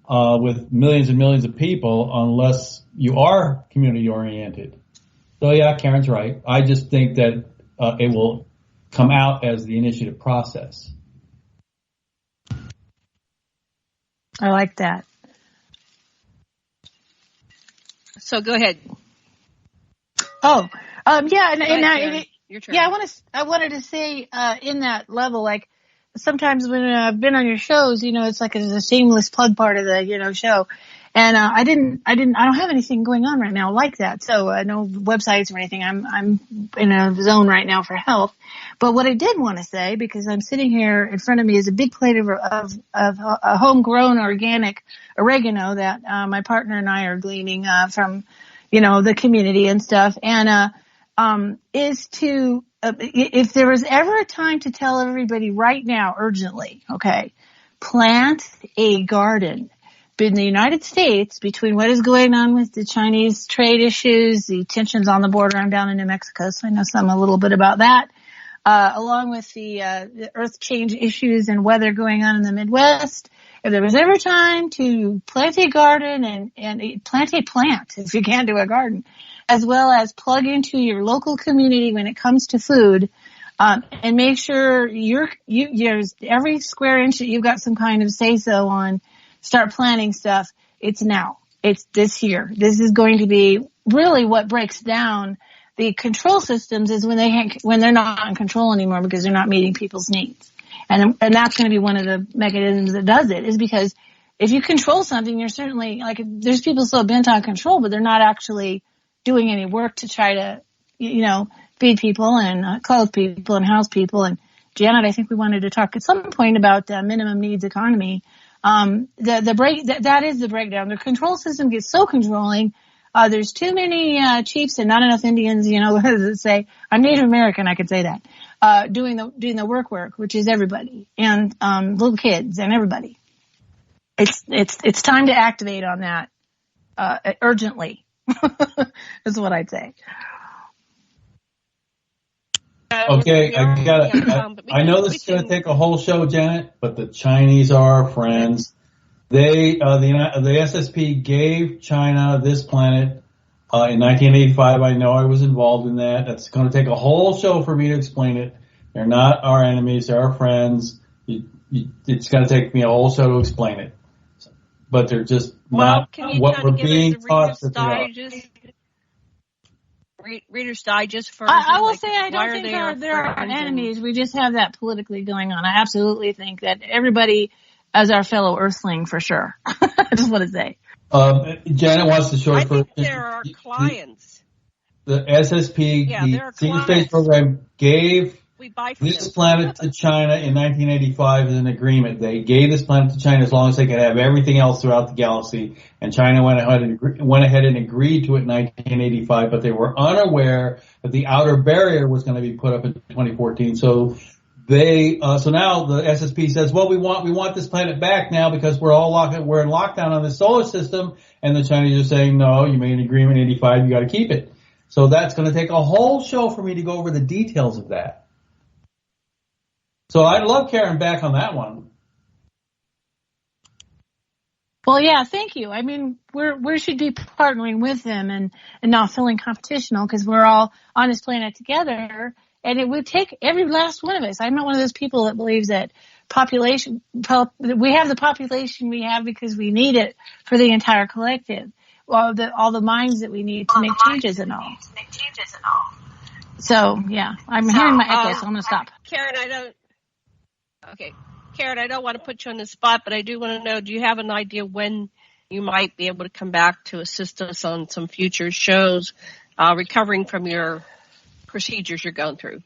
with millions and millions of people unless you are community oriented. So yeah, Karen's right. I just think that it will come out as the initiative process. I like that. So go ahead. Oh, yeah, Your turn. yeah, I wanted to say, in that level, like, sometimes when I've been on your shows, it's like a shameless plug part of the, show. And, I don't have anything going on right now like that. So, no websites or anything. I'm in a zone right now for health. But what I did want to say, because I'm sitting here in front of me is a big plate of a homegrown organic oregano that, my partner and I are gleaning, from, the community and stuff. And, is to, if there was ever a time to tell everybody right now, urgently, okay, plant a garden. In the United States, between what is going on with the Chinese trade issues, the tensions on the border, I'm down in New Mexico, so I know a little bit about that, along with the earth change issues and weather going on in the Midwest. If there was ever time to plant a garden and plant a plant, if you can't do a garden, as well as plug into your local community when it comes to food, and make sure you're every square inch that you've got some kind of say-so on, start planning stuff. It's now. It's this year. This is going to be really what breaks down the control systems is when they're not in control anymore because they're not meeting people's needs. And that's going to be one of the mechanisms that does it, is because if you control something, you're certainly, like, there's people so bent on control, but they're not actually doing any work to try to, feed people and clothe people and house people. And Janet, I think we wanted to talk at some point about minimum needs economy. That is the breakdown. The control system gets so controlling. There's too many chiefs and not enough Indians, what does it say? I'm Native American, I could say that. Doing the work, which is everybody, and little kids and everybody. It's time to activate on that urgently. Is what I'd say. Okay, I know this is going to take a whole show, Janet, but the Chinese are our friends. They, the SSP gave China this planet in 1985. I know I was involved in that. That's going to take a whole show for me to explain it. They're not our enemies; they're our friends. It's going to take me a whole show to explain it. But they're just not what we're being taught that they are. Reader's Digest for. I will say I don't think there are enemies. We just have that politically going on. I absolutely think that everybody is our fellow Earthling for sure. I just want to say. Janet wants the short version. I think there are clients. The SSP, the Secret Space Program, gave this planet to China in 1985 as an agreement. They gave this planet to China as long as they could have everything else throughout the galaxy. And China went ahead and agreed to it in 1985, but they were unaware that the outer barrier was going to be put up in 2014. So so now the SSP says, well, we want this planet back now because we're in lockdown on the solar system. And the Chinese are saying, no, you made an agreement in 85, you got to keep it. So that's going to take a whole show for me to go over the details of that. So I'd love Karen back on that one. Well, yeah, thank you. I mean, we should be partnering with them and not feeling competitional because we're all on this planet together. And it would take every last one of us. I'm not one of those people that believes that we have the population we have because we need it for the entire collective. All the minds that we need to make changes and all. So, yeah, I'm hearing my echo, so I'm going to stop. Karen, I don't want to put you on the spot, but I do want to know, do you have an idea when you might be able to come back to assist us on some future shows, recovering from your procedures you're going through?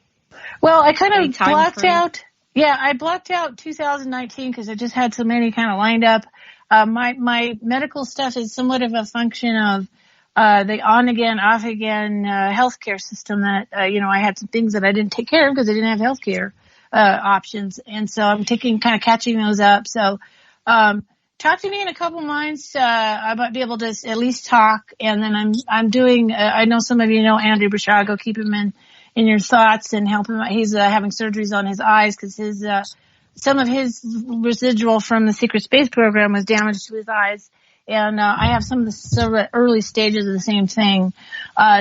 Well, I kind of blocked out. Yeah, I blocked out 2019 because I just had so many kind of lined up. My medical stuff is somewhat of a function of the on again, off again healthcare system that I had some things that I didn't take care of because I didn't have healthcare options, and so I'm catching those up. So talk to me in a couple months. I might be able to at least talk, and then I'm doing. I know some of you know Andrew Brashago. Keep him in your thoughts and help him out. He's having surgeries on his eyes because some of his residual from the Secret Space Program was damage to his eyes. And I have some of the sort of early stages of the same thing.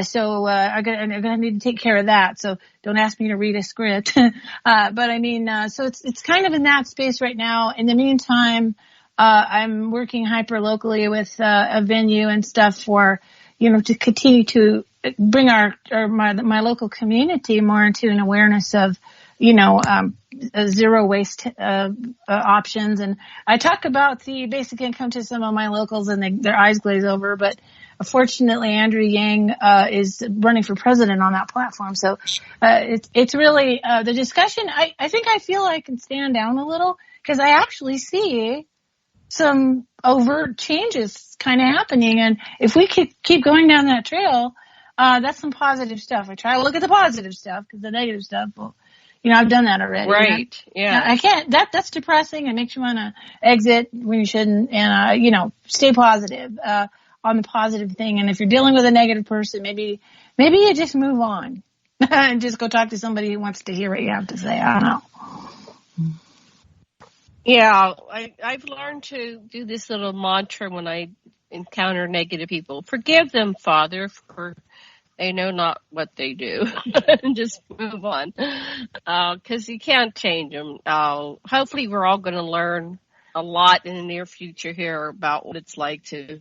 So I'm gonna need to take care of that. So don't ask me to read a script. But I mean, so it's kind of in that space right now. In the meantime, I'm working hyper locally with a venue and stuff for, to continue to bring my local community more into an awareness of, zero waste options. And I talk about the basic income to some of my locals, and their eyes glaze over. But fortunately, Andrew Yang is running for president on that platform. So it's really the discussion. I think I feel I can stand down a little because I actually see some overt changes kind of happening. And if we could keep going down that trail, that's some positive stuff. I try to look at the positive stuff because the negative stuff, well, I've done that already. Right. Yeah. I can't, that's depressing. It makes you want to exit when you shouldn't and, stay positive, on the positive thing. And if you're dealing with a negative person, maybe you just move on and just go talk to somebody who wants to hear what you have to say. I don't know. Yeah, I've learned to do this little mantra when I encounter negative people. Forgive them, Father, for they know not what they do. And just move on. Because you can't change them. Hopefully we're all going to learn a lot in the near future here about what it's like to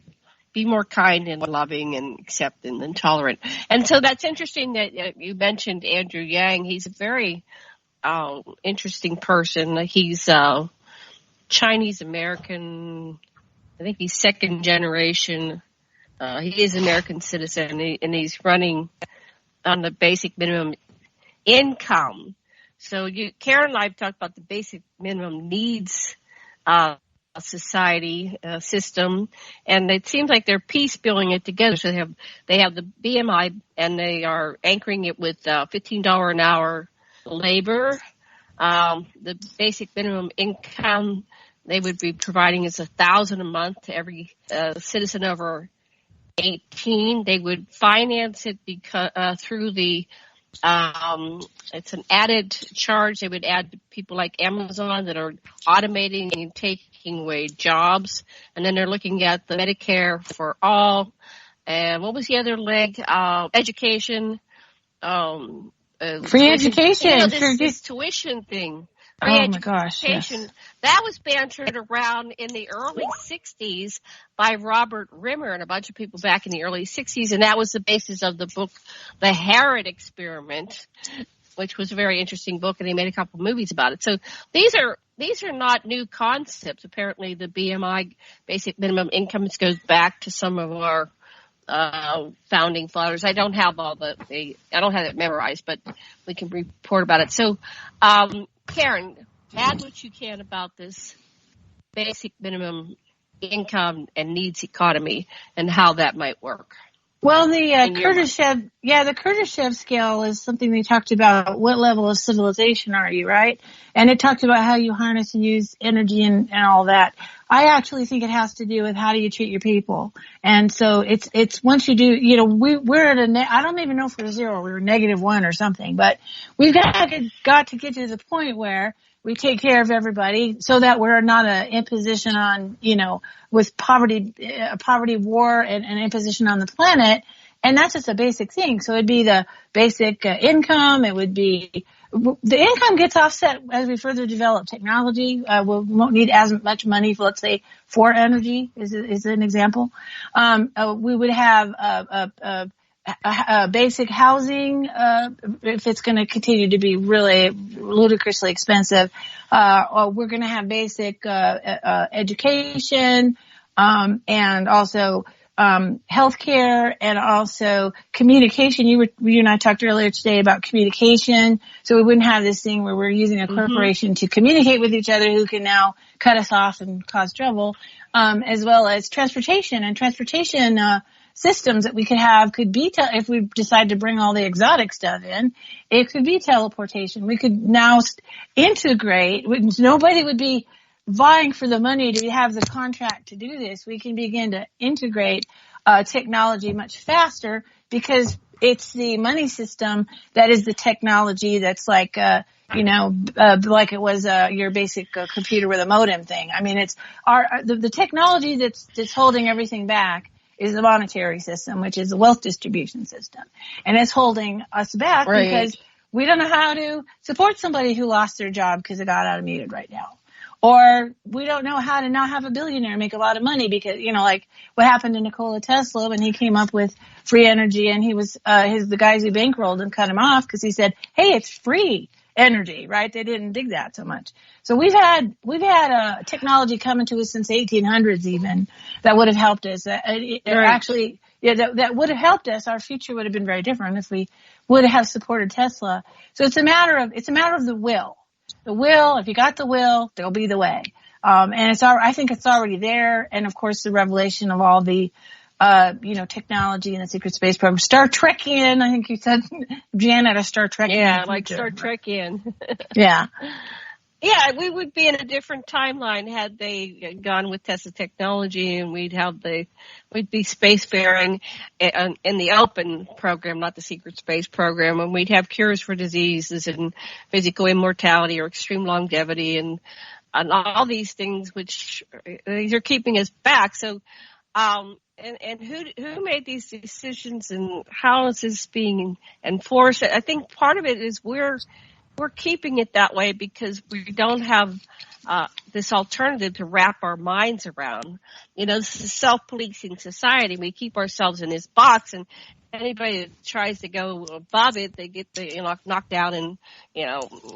be more kind and loving and accepting and tolerant. And so that's interesting that you mentioned Andrew Yang. He's a very interesting person. He's Chinese American. I think he's second generation. He is an American citizen, and he's running on the basic minimum income. So Karen and I have talked about the basic minimum needs society system, and it seems like they're piecemealing it together. So they have the BMI, and they are anchoring it with $15 an hour labor. The basic minimum income they would be providing is $1,000 a month to every citizen over 18. They would finance it through the it's an added charge. They would add people like Amazon that are automating and taking away jobs, and then they're looking at the Medicare for all. And what was the other leg? Education. Free education. This tuition thing. Oh my gosh, yes. That was bantered around in the early 60s by Robert Rimmer and a bunch of people back in the early 60s, and that was the basis of the book, The Harrod Experiment, which was a very interesting book, and they made a couple of movies about it. So these are not new concepts. Apparently the BMI, basic minimum income, goes back to some of our founding fathers. I don't have I don't have it memorized, but we can report about it. So, Karen, add what you can about this basic minimum income and needs economy and how that might work. Well, the Kardashev scale is something they talked about. What level of civilization are you, right? And it talked about how you harness and use energy and all that. I actually think it has to do with how do you treat your people. And so it's once you do, we're at I don't even know if we're 0, we were -1 or something, but we've got to get to the point where we take care of everybody so that we're not an imposition on, with poverty war and an imposition on the planet. And that's just a basic thing. So it'd be the basic income. It would be the income gets offset as we further develop technology. We won't need as much money, let's say, for energy is an example. We would have basic housing, if it's going to continue to be really ludicrously expensive. We're going to have basic education, and also healthcare, and also communication. You and I talked earlier today about communication. So we wouldn't have this thing where we're using a corporation to communicate with each other who can now cut us off and cause trouble, as well as transportation. And transportation systems that we could have could be, if we decide to bring all the exotic stuff in, it could be teleportation. We could now integrate. Nobody would be vying for the money to have the contract to do this. We can begin to integrate technology much faster because it's the money system that is the technology that's like, like it was your basic computer with a modem thing. I mean, it's the technology that's holding everything back is the monetary system, which is the wealth distribution system, and it's holding us back because we don't know how to support somebody who lost their job because it got automated right now. Or we don't know how to not have a billionaire make a lot of money because, like what happened to Nikola Tesla when he came up with free energy, and he was, the guys who bankrolled him cut him off because he said, hey, it's free energy, right? They didn't dig that so much. So we've had technology coming to us since 1800s even that would have helped us. Actually, that would have helped us. Our future would have been very different if we would have supported Tesla. So it's a matter of the will. The will, if you got the will, there'll be the way. And I think it's already there. And of course, the revelation of all the, technology in the secret space program. Star Trekian, I think you said, Janet, a Star Trekian. Yeah, like Star Trekian. Yeah. Yeah, we would be in a different timeline had they gone with Tesla technology, and we'd be spacefaring in the open program, not the secret space program, and we'd have cures for diseases and physical immortality or extreme longevity and all these things, which these are keeping us back. So, and who made these decisions, and how is this being enforced? I think part of it is we're keeping it that way because we don't have this alternative to wrap our minds around. This is a self-policing society. We keep ourselves in this box, and anybody that tries to go above it, they get knocked down and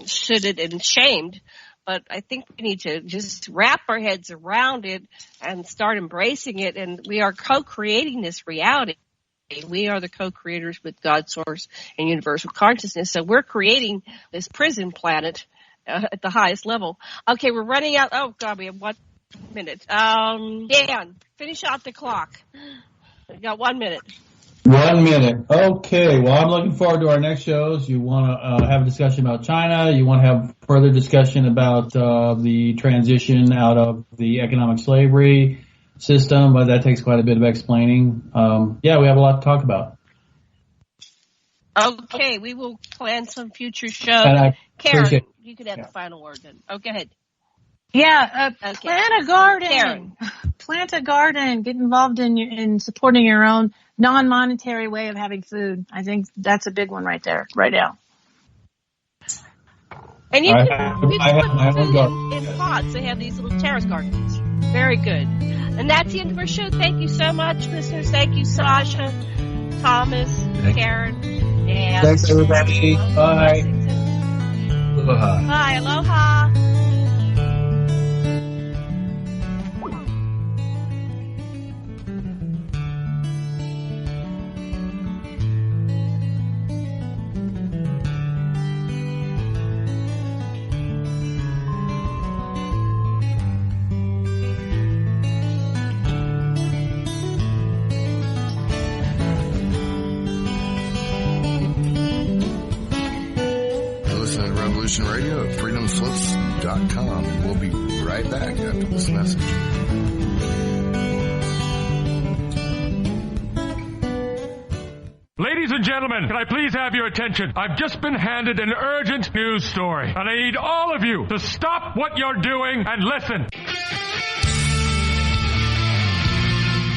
shitted and shamed. But I think we need to just wrap our heads around it and start embracing it. And we are co-creating this reality. We are the co-creators with God's source and universal consciousness. So we're creating this prison planet at the highest level. Okay, we're running out. Oh, God, we have 1 minute. Dan, finish out the clock. We got 1 minute. 1 minute. Okay, well, I'm looking forward to our next shows. You want to have a discussion about China. You want to have further discussion about the transition out of the economic slavery system, but that takes quite a bit of explaining. We have a lot to talk about. Okay, we will plan some future shows. Karen, you could have the final word then. Oh, go ahead. Yeah, plant a garden. Karen. Plant a garden. Get involved in supporting your own non-monetary way of having food. I think that's a big one right there, right now. And you can put food in pots. They have these little terrace gardens. Very good. And that's the end of our show. Thank you so much, listeners. Thank you, Sasha, Thomas, Karen, and thanks, everybody. Bye. Aloha. Bye. Aloha. Radio at freedomslips.com, and we'll be right back after this message. Ladies and gentlemen, can I please have your attention? I've just been handed an urgent news story, and I need all of you to stop what you're doing and listen.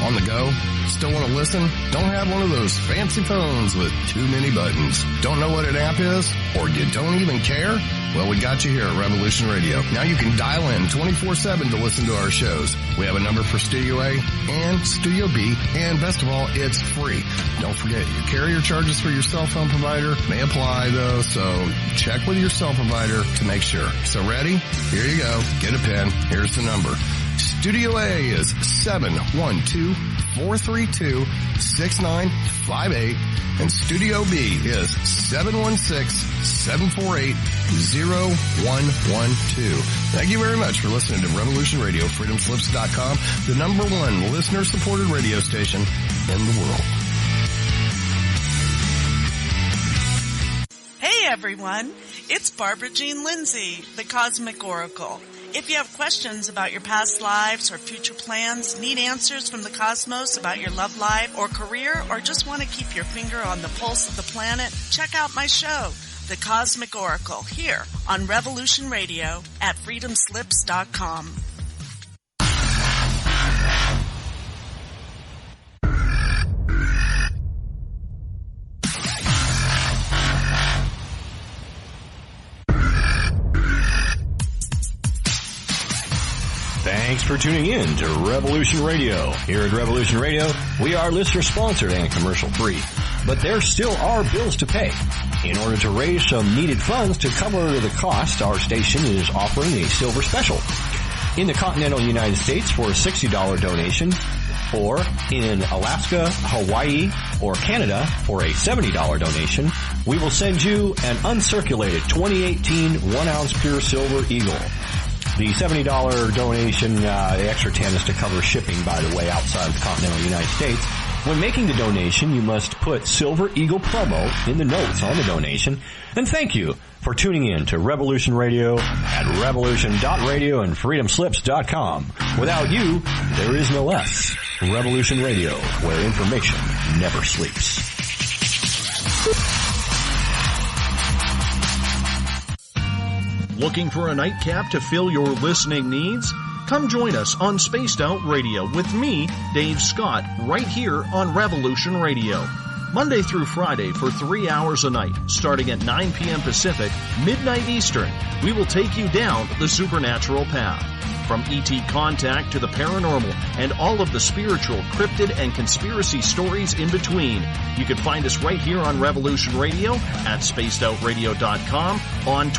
On the go? Still want to listen? Don't have one of those fancy phones with too many buttons. Don't know what an app is? Or you don't even care? Well, we got you here at Revolution Radio. Now you can dial in 24/7 to listen to our shows. We have a number for Studio A and Studio B, and best of all, it's free. Don't forget, your carrier charges for your cell phone provider may apply, though, so check with your cell provider to make sure. So ready? Here you go. Get a pen. Here's the number. Studio A is 712-432-6958, and Studio B is 716-748-0112. Thank you very much for listening to Revolution Radio, freedomslips.com, the #1 listener-supported radio station in the world. Hey everyone, it's Barbara Jean Lindsay, the Cosmic Oracle. If you have questions about your past lives or future plans, need answers from the cosmos about your love life or career, or just want to keep your finger on the pulse of the planet, check out my show, The Cosmic Oracle, here on Revolution Radio at freedomslips.com. Thanks for tuning in to Revolution Radio. Here at Revolution Radio, we are listener-sponsored and commercial-free. But there still are bills to pay. In order to raise some needed funds to cover the cost, our station is offering a silver special. In the continental United States for a $60 donation, or in Alaska, Hawaii, or Canada for a $70 donation, we will send you an uncirculated 2018 1-ounce pure silver Eagle. The $70 donation, the extra 10 is to cover shipping, by the way, outside of the continental United States. When making the donation, you must put Silver Eagle promo in the notes on the donation. And thank you for tuning in to Revolution Radio at revolution.radio and freedomslips.com. Without you, there is no us. Revolution Radio, where information never sleeps. Looking for a nightcap to fill your listening needs? Come join us on Spaced Out Radio with me, Dave Scott, right here on Revolution Radio. Monday through Friday for 3 hours a night, starting at 9 p.m. Pacific, midnight Eastern, we will take you down the supernatural path. From ET contact to the paranormal and all of the spiritual, cryptid, and conspiracy stories in between. You can find us right here on Revolution Radio at spacedoutradio.com, on